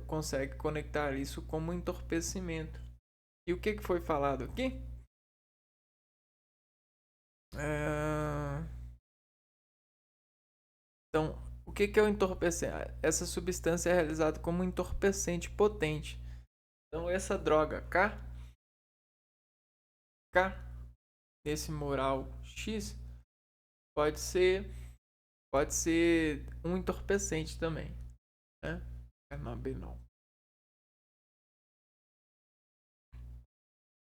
consegue conectar isso como entorpecimento. E o que foi falado aqui? Ah, então, o que é o entorpecente? Essa substância é realizada como um entorpecente potente. Então, essa droga K, nesse moral X, pode ser, pode ser um entorpecente também, né? Cannabinol.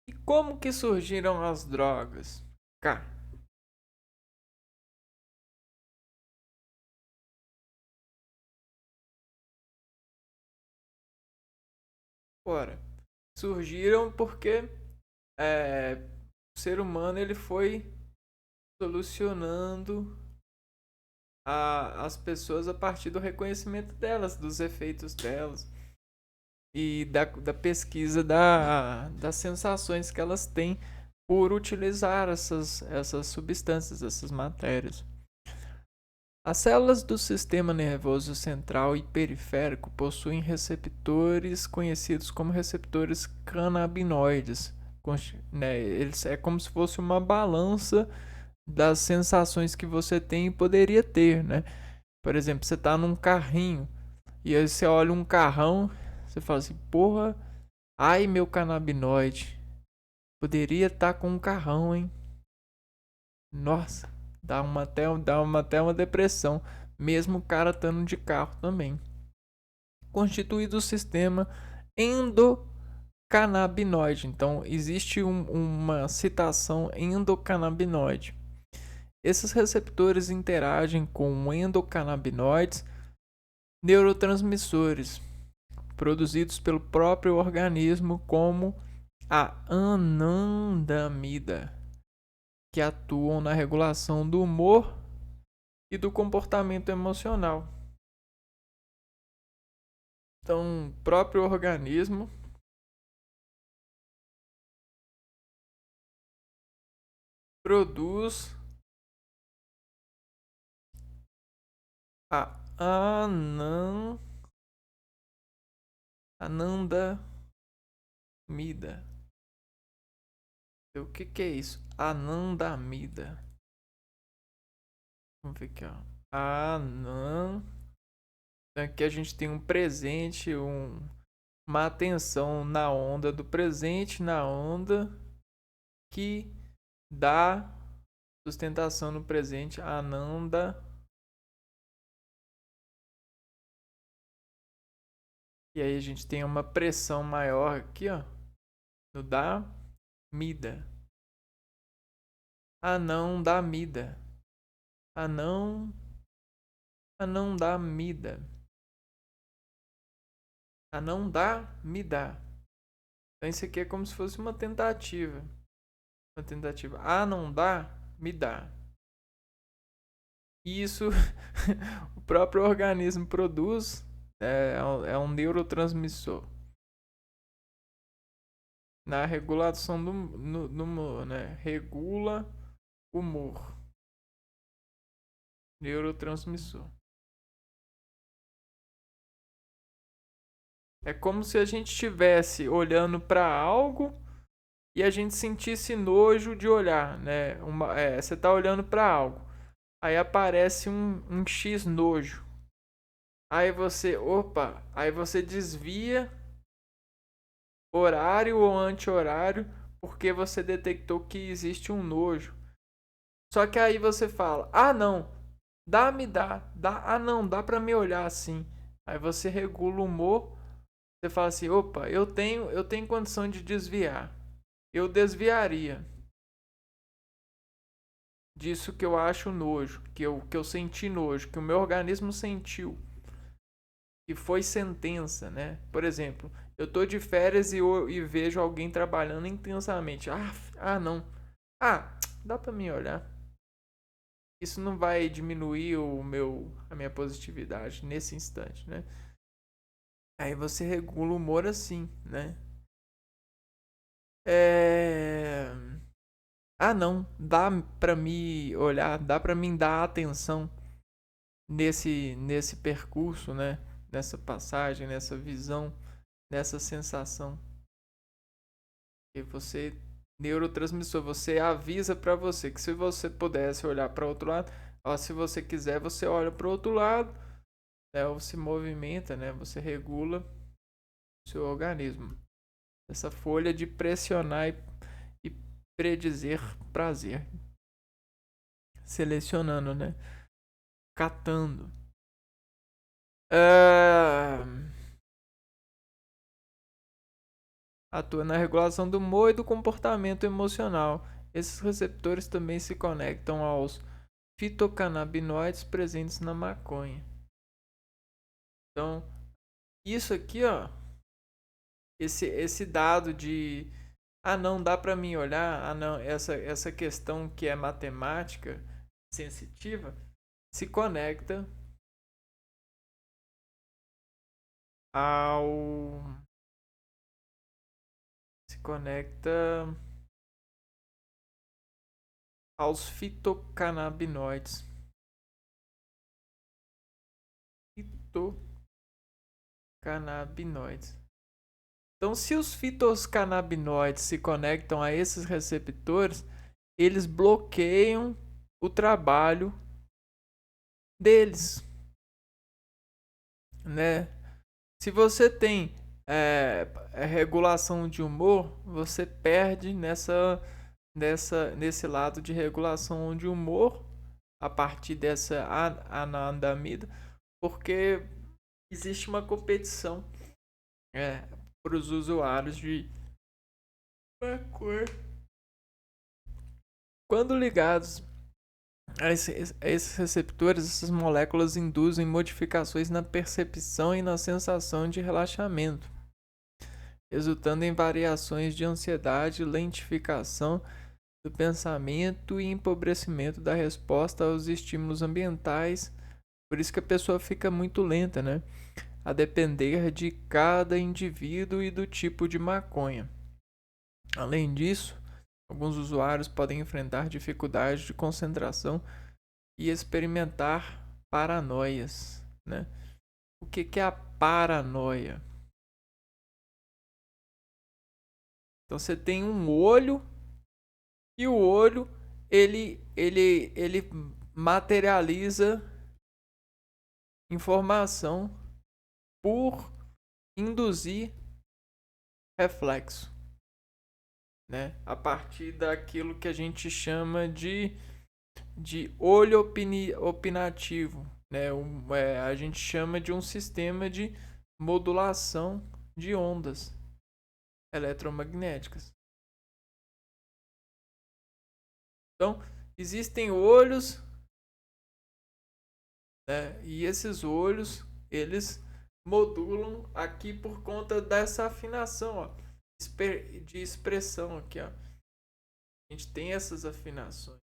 E como que surgiram as drogas? K. Ora, surgiram porque o ser humano ele foi solucionando as pessoas a partir do reconhecimento delas, dos efeitos delas e da pesquisa das sensações que elas têm por utilizar essas substâncias, essas matérias. As células do sistema nervoso central e periférico possuem receptores conhecidos como receptores canabinoides. Né? Eles é como se fosse uma balança das sensações que você tem e poderia ter, né? Por exemplo, você tá num carrinho e aí você olha um carrão, você fala assim, porra, ai meu canabinoide, poderia estar com um carrão, hein? Nossa, dá até uma depressão, mesmo o cara estando de carro também. Constituído o sistema endocannabinoide. Então, existe uma citação endocannabinoide. Esses receptores interagem com endocannabinoides, neurotransmissores produzidos pelo próprio organismo, como a anandamida, que atuam na regulação do humor e do comportamento emocional. Então, o próprio organismo produz a anandamida. O que é isso? Anandamida. Vamos ver aqui, ó. Aqui a gente tem um presente, uma atenção na onda do presente, na onda que dá sustentação no presente, Ananda. E aí a gente tem uma pressão maior aqui, ó, no da mida. Anandamida. Anão, Anandamida. Anandamida. Então isso aqui é como se fosse uma tentativa. Uma tentativa. Ah, não dá? Me dá. E isso o próprio organismo produz. É um neurotransmissor. Na regulação do humor, né? Regula o humor. Neurotransmissor. É como se a gente estivesse olhando para algo e a gente sentisse nojo de olhar, né? Você tá olhando para algo, aí aparece um X nojo. Aí você desvia horário ou anti-horário porque você detectou que existe um nojo. Só que aí você fala: "Ah, não, dá, não, dá para me olhar assim". Aí você regula o humor, você fala assim: "Opa, eu tenho condição de desviar. Eu desviaria disso que eu acho nojo, que eu senti nojo, que o meu organismo sentiu, que foi sentença, né? Por exemplo, eu tô de férias e vejo alguém trabalhando intensamente. Não. Dá pra mim olhar. Isso não vai diminuir a minha positividade nesse instante, né? Aí você regula o humor assim, né? É... não, dá pra me olhar, dá pra mim dar atenção nesse percurso, né? Nessa passagem, nessa visão, nessa sensação. E você, neurotransmissor, você avisa pra você que se você pudesse olhar para outro lado, ó, se você quiser, você olha para outro lado, né? Ou se movimenta, né? Você regula o seu organismo. Essa folha de pressionar e predizer prazer. Selecionando, né? Catando. Atua na regulação do humor e do comportamento emocional. Esses receptores também se conectam aos fitocannabinoides presentes na maconha. Então, isso aqui, ó, esse dado de não dá para mim olhar, não, essa questão que é matemática sensitiva se conecta ao se conecta aos fitocannabinoides. Fitocannabinoides. Então, se os fitocannabinoides se conectam a esses receptores, eles bloqueiam o trabalho deles, né? Se você tem regulação de humor, você perde nesse lado de regulação de humor a partir dessa anandamida, porque existe uma competição para os usuários de maconha. Quando ligados a esses receptores, essas moléculas induzem modificações na percepção e na sensação de relaxamento, resultando em variações de ansiedade, lentificação do pensamento e empobrecimento da resposta aos estímulos ambientais. Por isso que a pessoa fica muito lenta, né? A depender de cada indivíduo e do tipo de maconha. Além disso, alguns usuários podem enfrentar dificuldades de concentração e experimentar paranoias, né? O que é a paranoia? Então você tem um olho e o olho ele materializa informação por induzir reflexo, né? A partir daquilo que a gente chama de olho opinativo, né? A gente chama de um sistema de modulação de ondas eletromagnéticas. Então, existem olhos, né? E esses olhos, eles modulam aqui por conta dessa afinação, ó, de expressão aqui, ó. A gente tem essas afinações,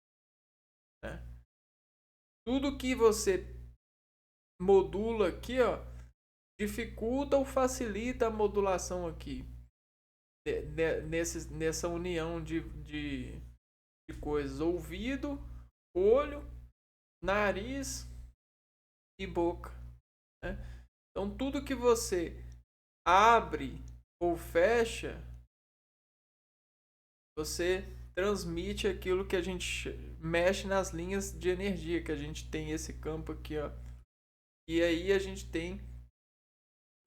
né? Tudo que você modula aqui, ó, dificulta ou facilita a modulação aqui. Nessa união de coisas. Ouvido, olho, nariz e boca, né? Então tudo que você abre ou fecha, você transmite aquilo que a gente mexe nas linhas de energia, que a gente tem esse campo aqui, ó. E aí a gente tem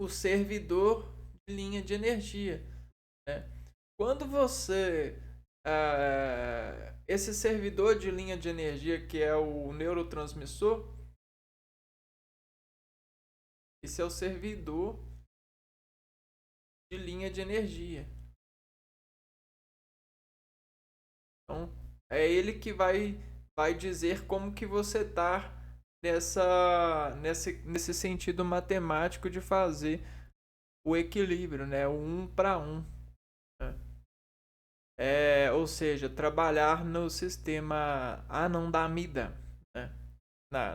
o servidor de linha de energia, né? Quando você esse servidor de linha de energia, que é o neurotransmissor, esse é o servidor de linha de energia. Então, é ele que vai dizer como que você está nesse sentido matemático de fazer o equilíbrio, né? O 1 para 1. Né? Ou seja, trabalhar no sistema anandamida, né?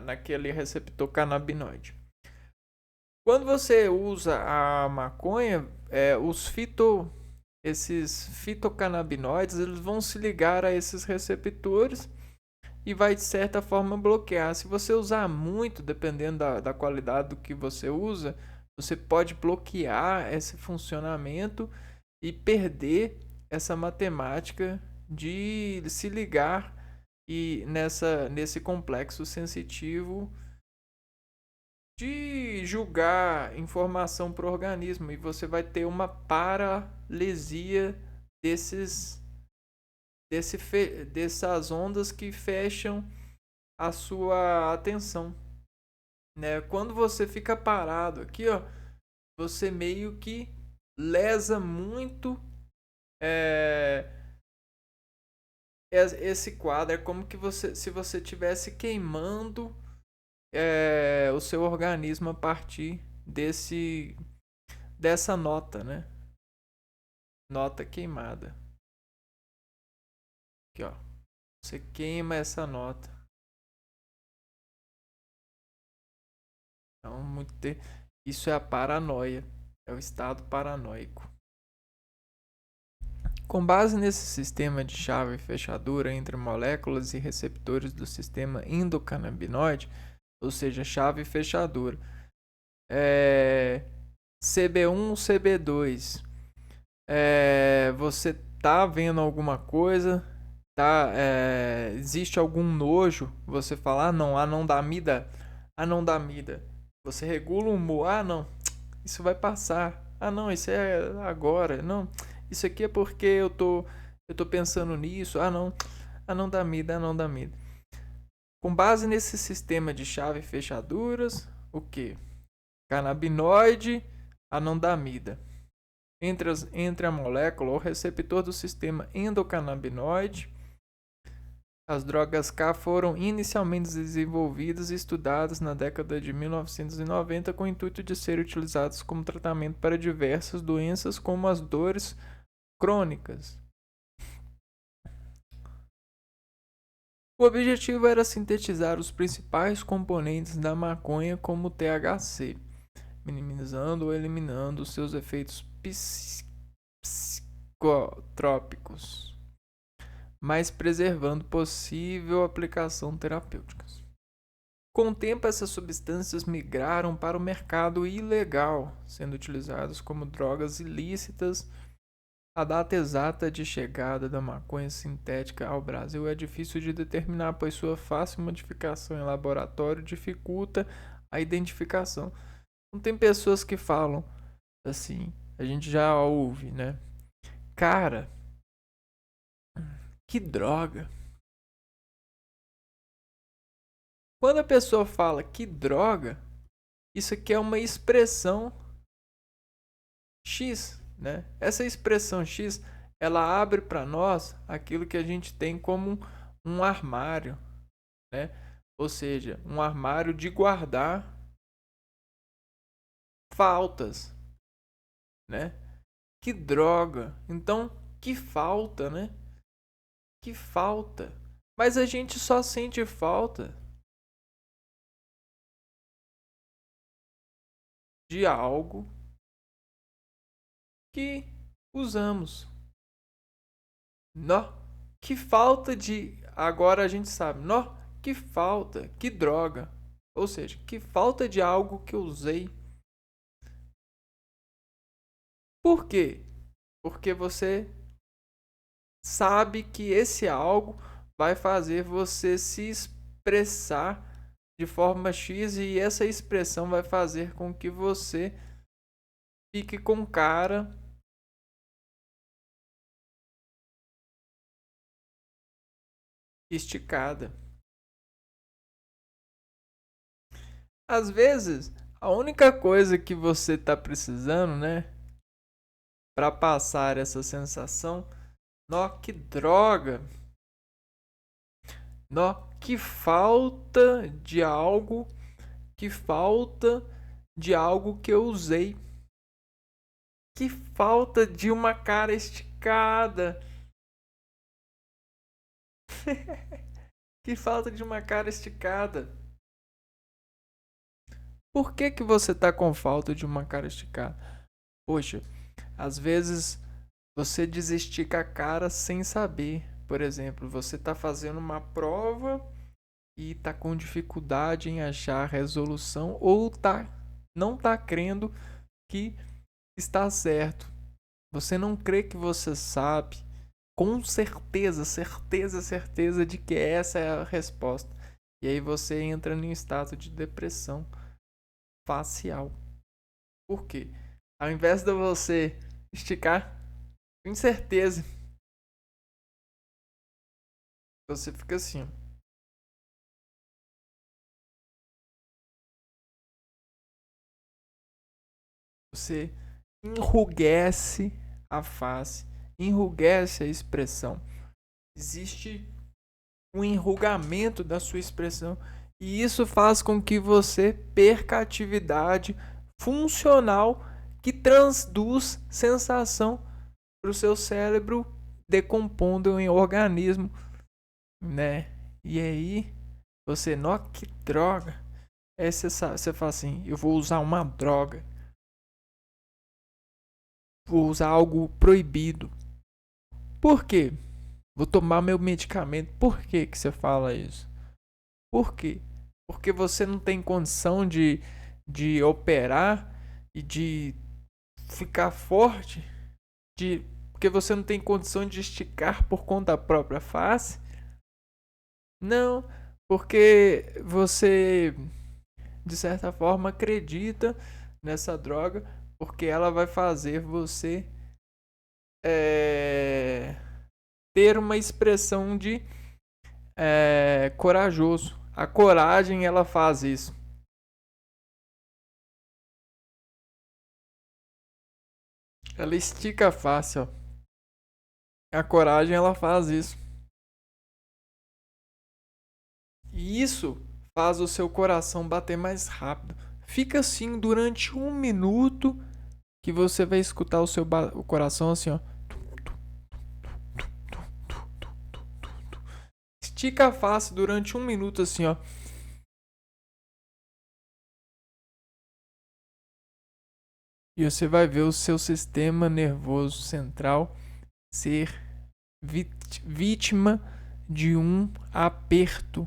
Naquele receptor canabinoide. Quando você usa a maconha, esses fitocannabinoides, eles vão se ligar a esses receptores e vai de certa forma bloquear. Se você usar muito, dependendo da qualidade do que você usa, você pode bloquear esse funcionamento e perder essa matemática de se ligar nesse complexo sensitivo de julgar informação para o organismo, e você vai ter uma paralisia dessas ondas que fecham a sua atenção, né? Quando você fica parado aqui, ó, você meio que lesa muito esse quadro. É como que se você estivesse queimando o seu organismo a partir dessa nota, né? Nota queimada. Aqui, ó. Você queima essa nota. Então, isso é a paranoia. É o estado paranoico. Com base nesse sistema de chave e fechadura entre moléculas e receptores do sistema endocannabinoide, ou seja, chave e fechadura, CB1, CB2, você tá vendo alguma coisa, existe algum nojo, você fala, anandamida, você regula o humor, não, isso vai passar, não, isso é agora, não, isso aqui é porque eu tô pensando nisso, não, anandamida. Com base nesse sistema de chave e fechaduras, o que? Canabinoide, anandamida. Entre a molécula ou receptor do sistema endocannabinoide, as drogas K foram inicialmente desenvolvidas e estudadas na década de 1990 com o intuito de serem utilizadas como tratamento para diversas doenças como as dores crônicas. O objetivo era sintetizar os principais componentes da maconha como o THC, minimizando ou eliminando seus efeitos psicotrópicos, mas preservando possível aplicação terapêutica. Com o tempo, essas substâncias migraram para o mercado ilegal, sendo utilizadas como drogas ilícitas. A data exata de chegada da maconha sintética ao Brasil é difícil de determinar, pois sua fácil modificação em laboratório dificulta a identificação. Não tem pessoas que falam assim, a gente já ouve, né? Cara, que droga. Quando a pessoa fala que droga, isso aqui é uma expressão X, né? Essa expressão X, ela abre para nós aquilo que a gente tem como um armário, né? Ou seja, um armário de guardar faltas, né? Que droga. Então, que falta, né? Que falta. Mas a gente só sente falta de algo que usamos. Nó, que falta de. Agora a gente sabe. Nó, que falta, que droga. Ou seja, que falta de algo que eu usei. Por quê? Porque você sabe que esse algo vai fazer você se expressar de forma X e essa expressão vai fazer com que você fique com cara esticada. Às vezes, a única coisa que você está precisando, né, para passar essa sensação, nó que droga, nó que falta de algo, que falta de algo que eu usei, que falta de uma cara esticada, que falta de uma cara esticada. Por que que você tá com falta de uma cara esticada? Poxa, às vezes você desestica a cara sem saber. Por exemplo, você tá fazendo uma prova e tá com dificuldade em achar a resolução ou não tá crendo que está certo. Você não crê que você sabe com certeza de que essa é a resposta. E aí você entra em um estado de depressão facial. Por quê? Ao invés de você esticar, com certeza, você fica assim, ó. Você enrugece a face, enrugece a expressão. Existe um enrugamento da sua expressão e isso faz com que você perca a atividade funcional que transduz sensação para o seu cérebro decompondo em organismo, né? E aí você, nó que droga. Aí você fala assim, eu vou usar uma droga. Vou usar algo proibido. Por quê? Vou tomar meu medicamento. Por que que você fala isso? Por quê? Porque você não tem condição de operar e de ficar forte? Porque você não tem condição de esticar por conta própria face? Não, porque você, de certa forma, acredita nessa droga, porque ela vai fazer você é, ter uma expressão de corajoso. A coragem ela faz isso. Ela estica a face, ó. A coragem ela faz isso. E isso faz o seu coração bater mais rápido. Fica assim durante 1 minuto que você vai escutar o coração assim, ó. Estica a face durante 1 minuto assim, ó. E você vai ver o seu sistema nervoso central ser vítima de um aperto.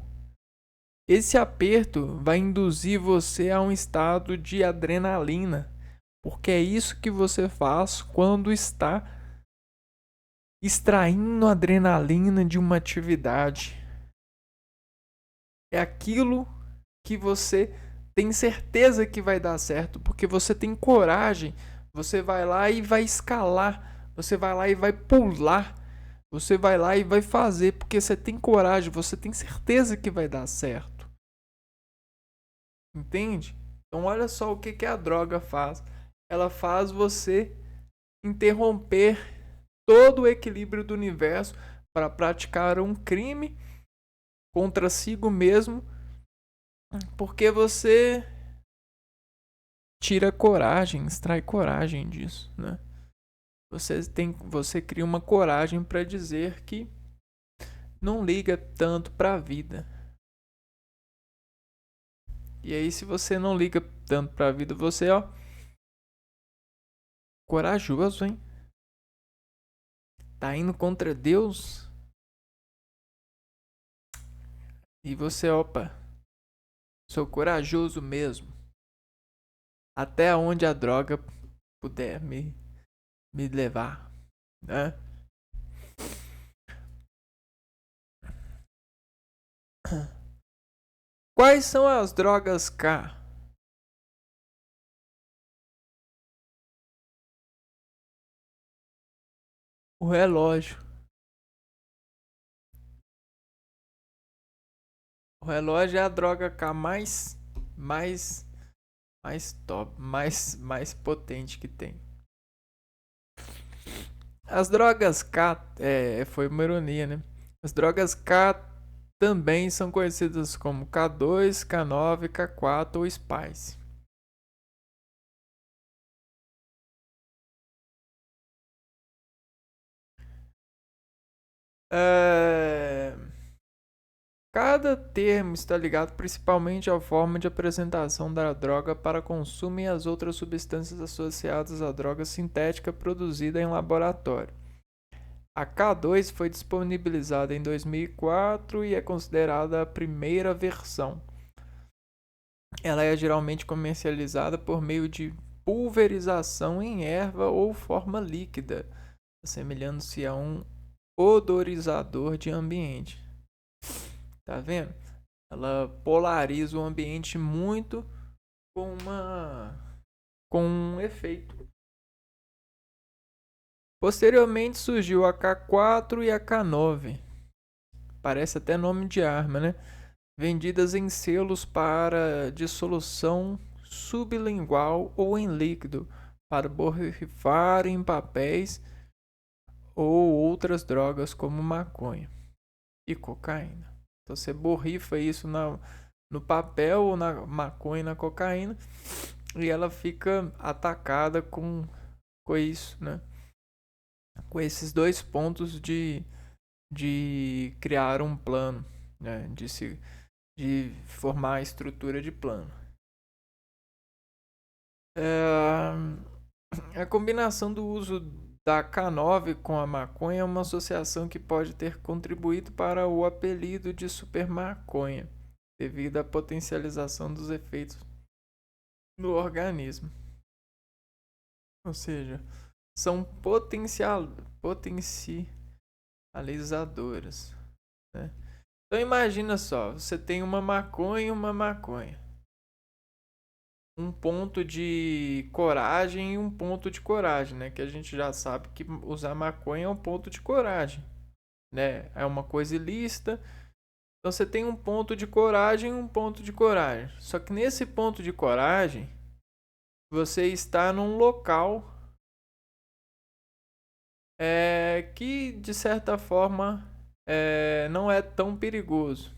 Esse aperto vai induzir você a um estado de adrenalina, porque é isso que você faz quando está extraindo adrenalina de uma atividade. É aquilo que você tem certeza que vai dar certo, porque você tem coragem. Você vai lá e vai escalar, você vai lá e vai pular, você vai lá e vai fazer, porque você tem coragem, você tem certeza que vai dar certo. Entende? Então olha só o que, que a droga faz. Ela faz você interromper todo o equilíbrio do universo para praticar um crime contra si mesmo, porque você tira coragem, extrai coragem disso, né? Você cria uma coragem para dizer que não liga tanto para a vida. E aí se você não liga tanto para a vida, você, ó, corajoso, hein? Tá indo contra Deus? E você, opa, sou corajoso mesmo. Até onde a droga puder me me levar, né? Quais são as drogas K? O relógio. O relógio é a droga K mais, mais top, mais potente que tem. As drogas K, foi uma ironia, né? As drogas K também são conhecidas como K2, K9, K4 ou Spice. É... Cada termo está ligado principalmente à forma de apresentação da droga para consumo e às outras substâncias associadas à droga sintética produzida em laboratório. A K2 foi disponibilizada em 2004 e é considerada a primeira versão. Ela é geralmente comercializada por meio de pulverização em erva ou forma líquida, assemelhando-se a um odorizador de ambiente. Tá vendo? Ela polariza o ambiente muito com um efeito. Posteriormente surgiu a K4 e a K9. Parece até nome de arma, né? Vendidas em selos para dissolução sublingual ou em líquido, para borrifar em papéis ou outras drogas como maconha e cocaína. Então você borrifa isso no papel ou na maconha e na cocaína e ela fica atacada com isso, né? Com esses dois pontos de criar um plano, né? De formar a estrutura de plano. A combinação do uso da K9 com a maconha é uma associação que pode ter contribuído para o apelido de supermaconha, devido à potencialização dos efeitos no organismo. Ou seja, são potencializadoras. Né? Então imagina só, você tem uma maconha e uma maconha. Um ponto de coragem e um ponto de coragem, né? Que a gente já sabe que usar maconha é um ponto de coragem, né? É uma coisa ilícita. Então você tem um ponto de coragem e um ponto de coragem. Só que nesse ponto de coragem, você está num local que de certa forma não é tão perigoso.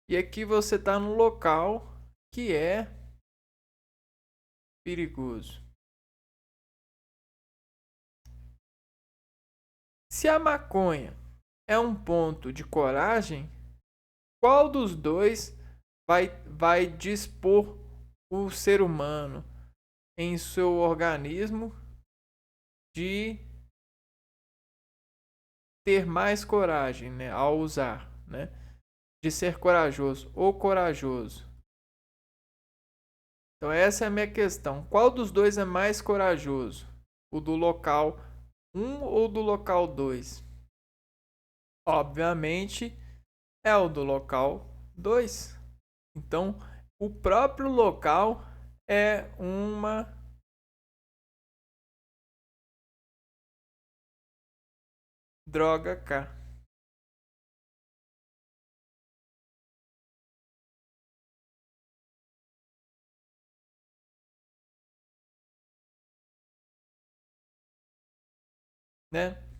E aqui você está num local que é perigoso. Se a maconha é um ponto de coragem, qual dos dois vai dispor o ser humano em seu organismo de ter mais coragem, né, ao usar, né, de ser corajoso ou corajoso? Então essa é a minha questão. Qual dos dois é mais corajoso? O do local 1 ou do local 2? Obviamente é o do local 2. Então, o próprio local é uma droga K, né?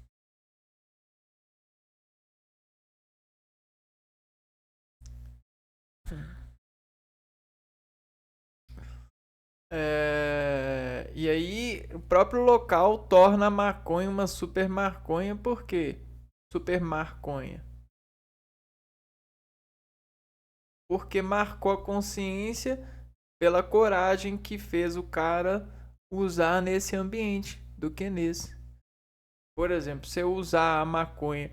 E aí, o próprio local torna a maconha uma super maconha, por quê? Super maconha. Porque marcou a consciência pela coragem que fez o cara usar nesse ambiente do que nesse. Por exemplo, se eu usar a maconha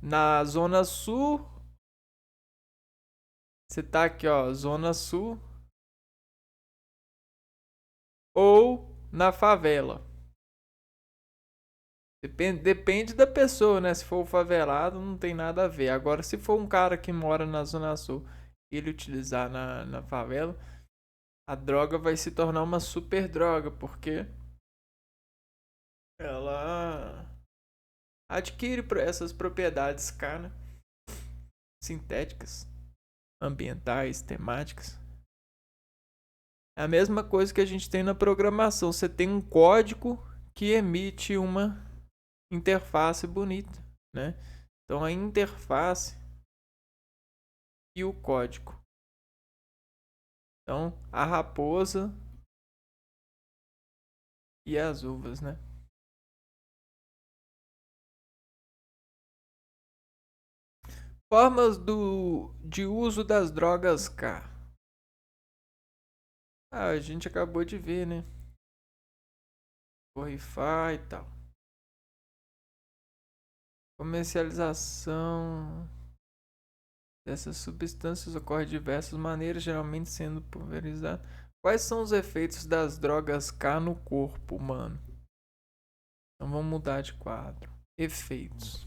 na zona sul, você tá aqui, ó, zona sul, ou na favela. Depende da pessoa, né? Se for favelado, não tem nada a ver. Agora, se for um cara que mora na Zona Sul e ele utilizar na favela, a droga vai se tornar uma super droga, porque ela adquire essas propriedades, cara, sintéticas, ambientais, temáticas. É a mesma coisa que a gente tem na programação. Você tem um código que emite uma interface bonita, né? Então a interface e o código. Então a raposa e as uvas, né? Formas de uso das drogas K. Ah, a gente acabou de ver, né? Borrifar e tal. Comercialização dessas substâncias ocorre de diversas maneiras, geralmente sendo pulverizada. Quais são os efeitos das drogas K no corpo humano? Então vamos mudar de quadro. Efeitos.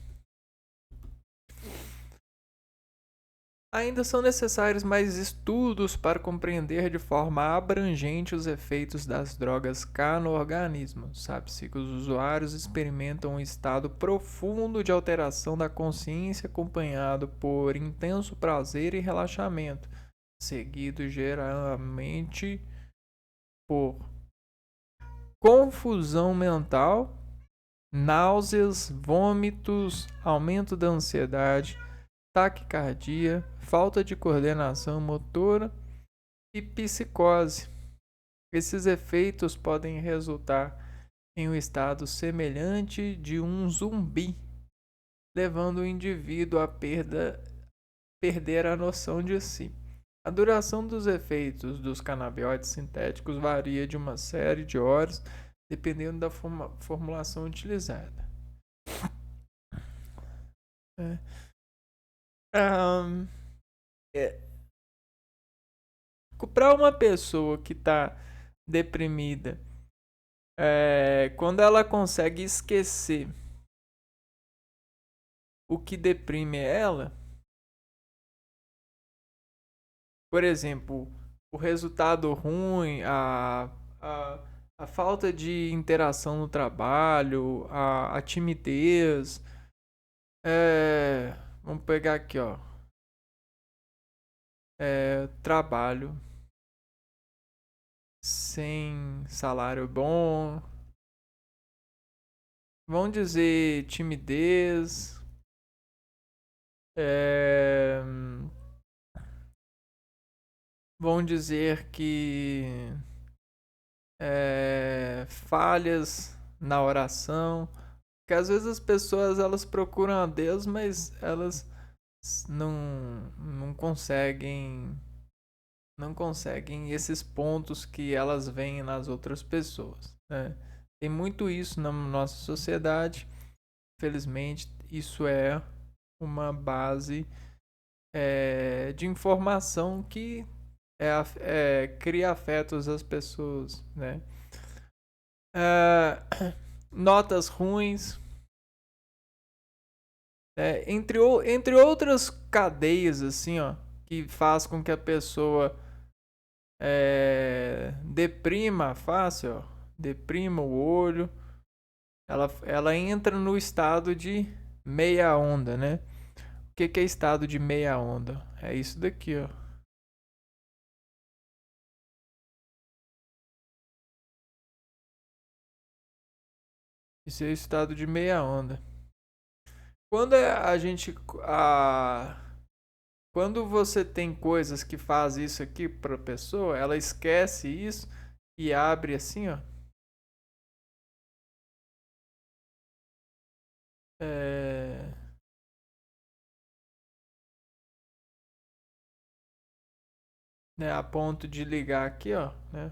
Ainda são necessários mais estudos para compreender de forma abrangente os efeitos das drogas K no organismo. Sabe-se que os usuários experimentam um estado profundo de alteração da consciência acompanhado por intenso prazer e relaxamento, seguido geralmente por confusão mental, náuseas, vômitos, aumento da ansiedade, taquicardia, falta de coordenação motora e psicose. Esses efeitos podem resultar em um estado semelhante de um zumbi, levando o indivíduo a perder a noção de si. A duração dos efeitos dos canabinoides sintéticos varia de uma série de horas, dependendo da formulação utilizada. Para uma pessoa que está deprimida, quando ela consegue esquecer o que deprime ela, por exemplo, o resultado ruim, a falta de interação no trabalho, a timidez, vamos pegar aqui, ó, trabalho sem salário bom, vamos dizer timidez, vão dizer que falhas na oração, que às vezes as pessoas elas procuram a Deus, mas elas não conseguem esses pontos que elas veem nas outras pessoas, né? Tem muito isso na nossa sociedade. Infelizmente, isso é uma base de informação que cria afetos às pessoas, né? Notas ruins, entre outras cadeias assim, ó, que faz com que a pessoa deprima fácil, ó, deprima o olho, ela entra no estado de meia onda, né? O que é estado de meia onda? É isso daqui, ó. Isso é o estado de meia onda. Quando a gente. Quando você tem coisas que faz isso aqui pra pessoa, ela esquece isso e abre assim, ó. Né, a ponto de ligar aqui, ó, né?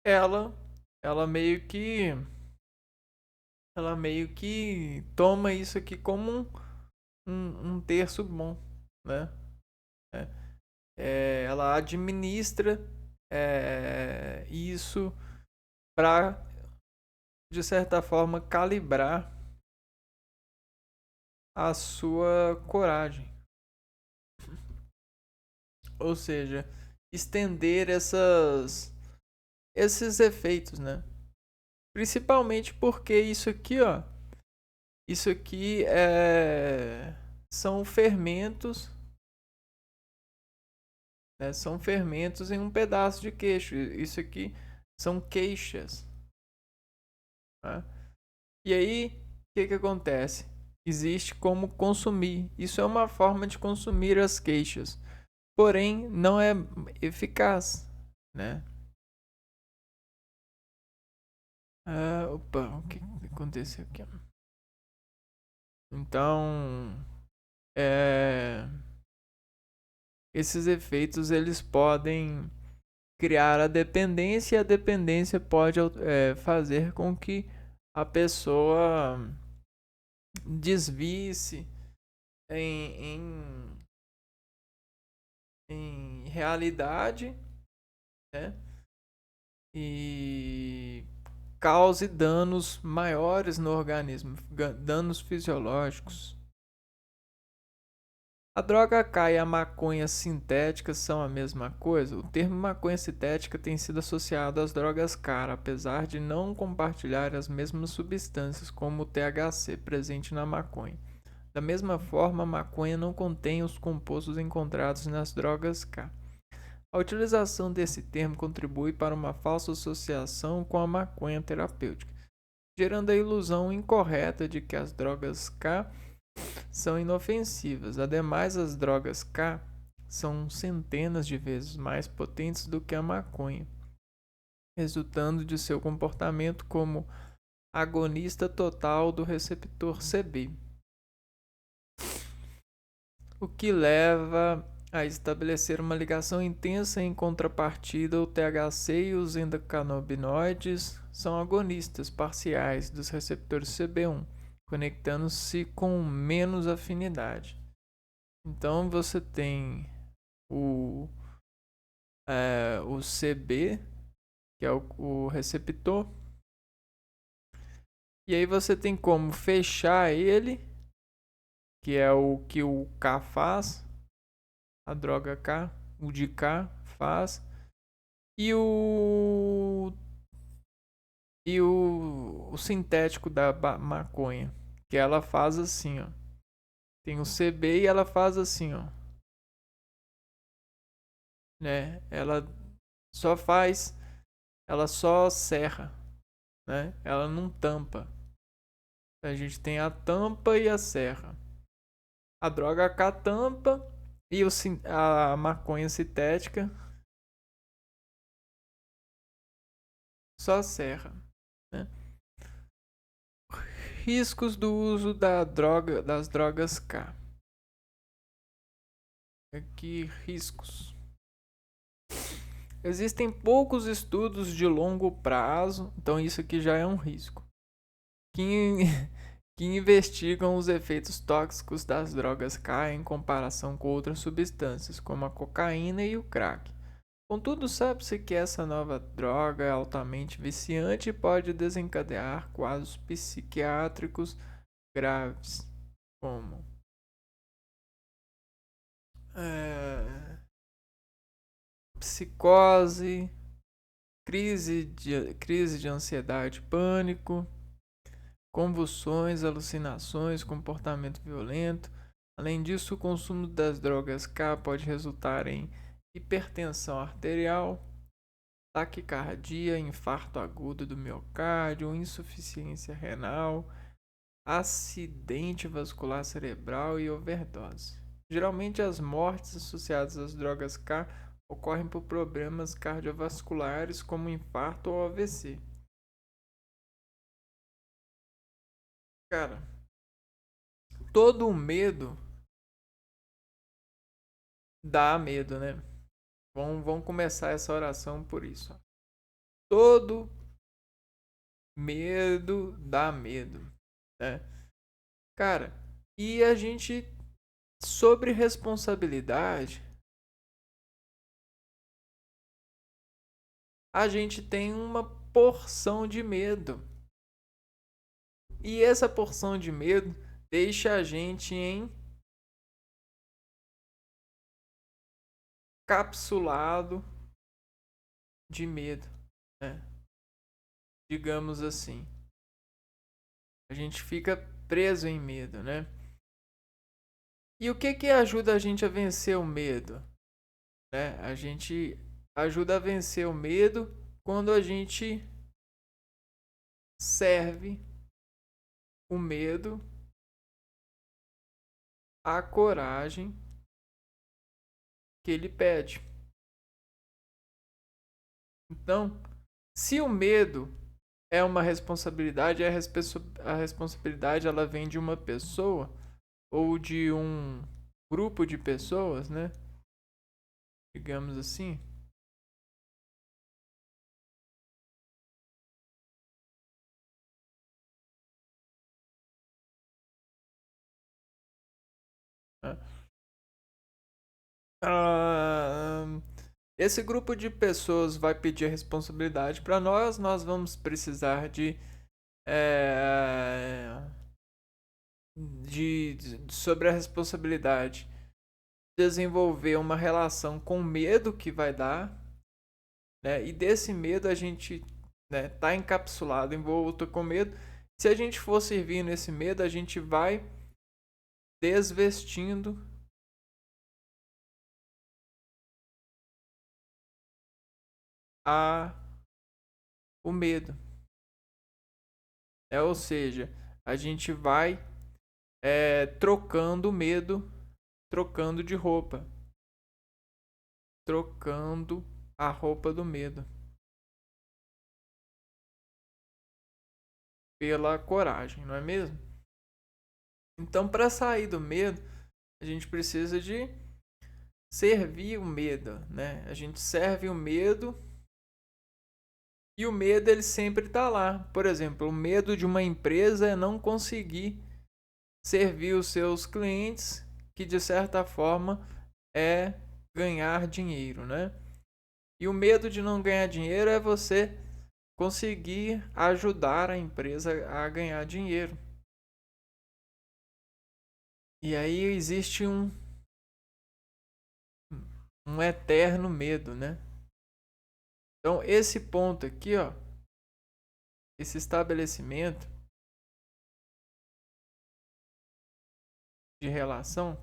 Ela, ela meio que, ela meio que toma isso aqui como um terço bom, né? ela administra isso para, de certa forma, calibrar a sua coragem. Ou seja, estender esses efeitos, né? Principalmente porque isso aqui são fermentos, né? São fermentos em um pedaço de queijo. Isso aqui são queixas, né? E aí, o que acontece? Existe como consumir. Isso é uma forma de consumir as queixas. Porém, não é eficaz, né? Opa, o que aconteceu aqui? Então, esses efeitos eles podem criar a dependência, e a dependência pode fazer com que a pessoa desvie-se em, em, em realidade, né? E cause danos maiores no organismo, danos fisiológicos. A droga K e a maconha sintética são a mesma coisa? O termo maconha sintética tem sido associado às drogas K, apesar de não compartilhar as mesmas substâncias como o THC presente na maconha. Da mesma forma, a maconha não contém os compostos encontrados nas drogas K. A utilização desse termo contribui para uma falsa associação com a maconha terapêutica, gerando a ilusão incorreta de que as drogas K são inofensivas. Ademais, as drogas K são centenas de vezes mais potentes do que a maconha, resultando de seu comportamento como agonista total do receptor CB, o que leva a estabelecer uma ligação intensa. Em contrapartida, o THC e os endocannabinoides são agonistas parciais dos receptores CB1, conectando-se com menos afinidade. Então você tem o CB, que é o receptor, e aí você tem como fechar ele, que é o que o K faz, a droga K, o de K faz, e o sintético da maconha, que ela faz assim, ó. Tem o CB e ela faz assim, ó, né? Só faz, ela só serra, né? Ela não tampa. A gente tem a tampa e a serra. A droga K tampa e a maconha sintética só serra, né? Riscos do uso das drogas K. Aqui, riscos. Existem poucos estudos de longo prazo, então isso aqui já é um risco, que, que investigam os efeitos tóxicos das drogas K em comparação com outras substâncias, como a cocaína e o crack. Contudo, sabe-se que essa nova droga é altamente viciante e pode desencadear quadros psiquiátricos graves, como psicose, crise de ansiedade, pânico, convulsões, alucinações, comportamento violento. Além disso, o consumo das drogas K pode resultar em hipertensão arterial, taquicardia, infarto agudo do miocárdio, insuficiência renal, acidente vascular cerebral e overdose. Geralmente, as mortes associadas às drogas K ocorrem por problemas cardiovasculares como infarto ou AVC. Cara, todo medo dá medo, né? Vamos começar essa oração por isso. Todo medo dá medo, né? Cara, e a gente, sobre responsabilidade, a gente tem uma porção de medo. E essa porção de medo deixa a gente encapsulado de medo, né? Digamos assim. A gente fica preso em medo, né? E o que ajuda a gente a vencer o medo? Né? A gente ajuda a vencer o medo quando a gente serve o medo à coragem que ele pede. Então, se o medo é uma responsabilidade, a responsabilidade ela vem de uma pessoa ou de um grupo de pessoas, né? Digamos assim. Né? Ah, esse grupo de pessoas vai pedir a responsabilidade para nós, nós vamos precisar é, sobre a responsabilidade desenvolver uma relação com o medo que vai dar, né? E desse medo a gente, né, tá encapsulado, envolto com medo. Se a gente for servindo esse medo, a gente vai desvestindo a o medo. Ou seja, a gente vai trocando o medo, trocando de roupa, trocando a roupa do medo pela coragem, não é mesmo? Então, para sair do medo, a gente precisa de servir o medo, né? A gente serve o medo e o medo ele sempre está lá. Por exemplo, o medo de uma empresa é não conseguir servir os seus clientes, que de certa forma é ganhar dinheiro, né? E o medo de não ganhar dinheiro é você conseguir ajudar a empresa a ganhar dinheiro. E aí existe um eterno medo, né? Então esse ponto aqui, ó, esse estabelecimento de relação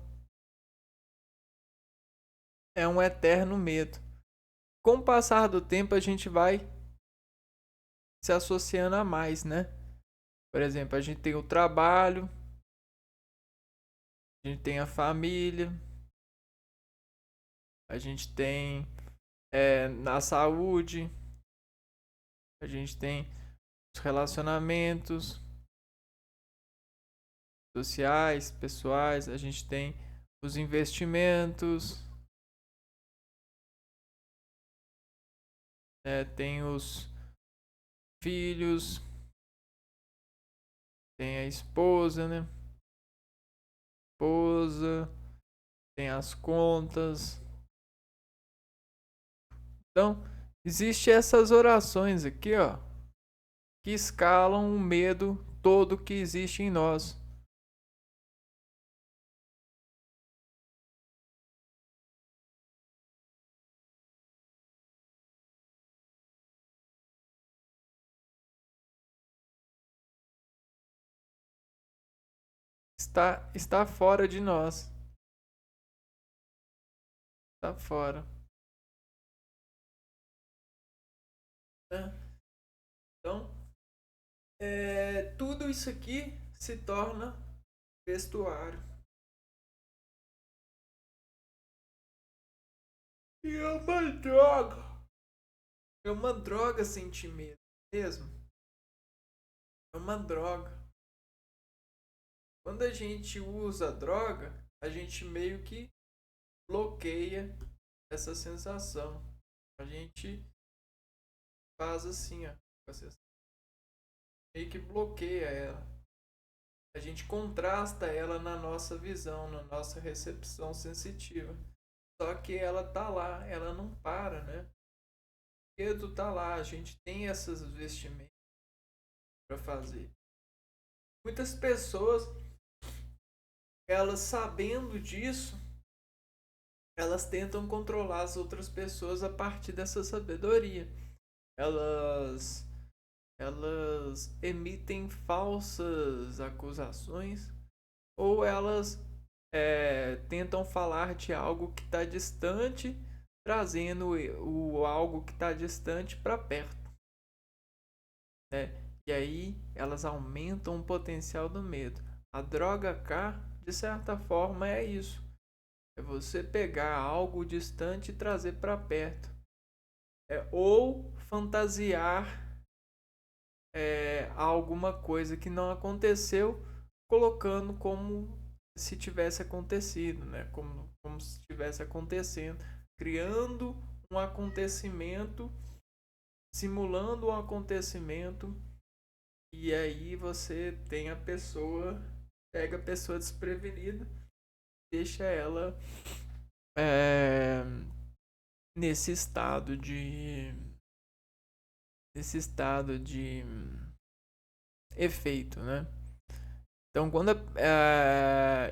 é um eterno medo. Com o passar do tempo a gente vai se associando a mais, né? Por exemplo, a gente tem o trabalho, a gente tem a família, a gente tem na saúde, a gente tem os relacionamentos sociais, pessoais, a gente tem os investimentos, tem os filhos, tem a esposa, né? Esposa, tem as contas. Então, existem essas orações aqui, ó, que escalam o medo todo que existe em nós. Está fora de nós. Está fora. Né? Então, tudo isso aqui se torna vestuário. E é uma droga. É uma droga sentir medo mesmo. É uma droga. Quando a gente usa a droga, a gente meio que bloqueia essa sensação. A gente faz assim, ó. Meio que bloqueia ela. A gente contrasta ela na nossa visão, na nossa recepção sensitiva. Só que ela tá lá, ela não para, né? medo tá lá, a gente tem essas vestimentas para fazer. Muitas pessoas, elas sabendo disso, elas tentam controlar as outras pessoas a partir dessa sabedoria. Elas emitem falsas acusações, ou elas tentam falar de algo que está distante, trazendo o algo que está distante para perto, né? E aí elas aumentam o potencial do medo. A droga K, de certa forma, é isso. É você pegar algo distante e trazer para perto. Ou fantasiar alguma coisa que não aconteceu, colocando como se tivesse acontecido, né? Como se estivesse acontecendo, criando um acontecimento, simulando um acontecimento, e aí você tem a pessoa, pega a pessoa desprevenida, deixa ela é, nesse estado de efeito, né? Então,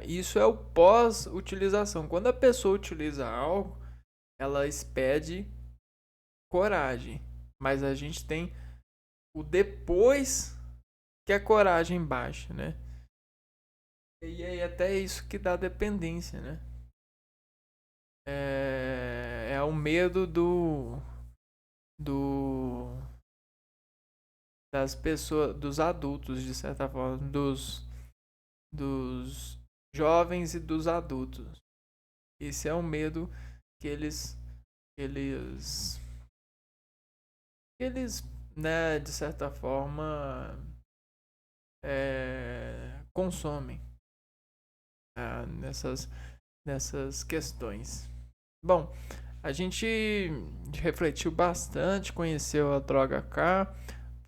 isso é o pós-utilização. Quando a pessoa utiliza algo, ela expede coragem, mas a gente tem o depois que a coragem baixa, né? E aí até isso que dá dependência, né? É o medo do das pessoas, dos adultos, de certa forma, dos jovens e dos adultos. Esse é o medo que eles, né, de certa forma, consomem nessas questões. Bom, a gente refletiu bastante, conheceu a droga K,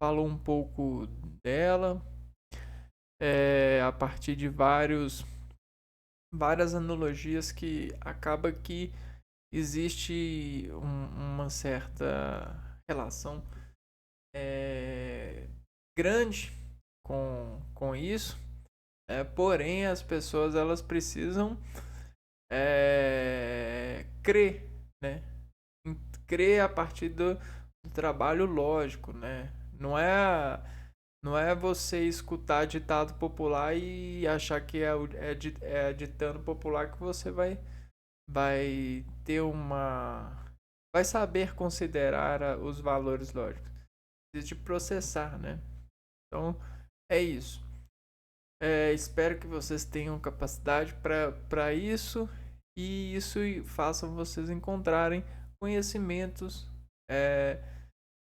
falou um pouco dela, a partir de várias analogias que acaba que existe uma certa relação grande com isso, porém as pessoas elas precisam crer, né? Crer a partir do trabalho lógico, né? Não é você escutar ditado popular e achar que é ditado popular que você vai ter vai saber considerar os valores lógicos. Precisa de processar, né? Então, é isso. Espero que vocês tenham capacidade para isso, e isso faça vocês encontrarem conhecimentos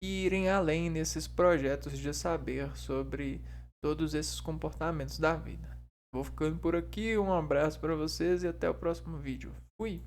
e irem além nesses projetos de saber sobre todos esses comportamentos da vida. Vou ficando por aqui, um abraço para vocês e até o próximo vídeo. Fui!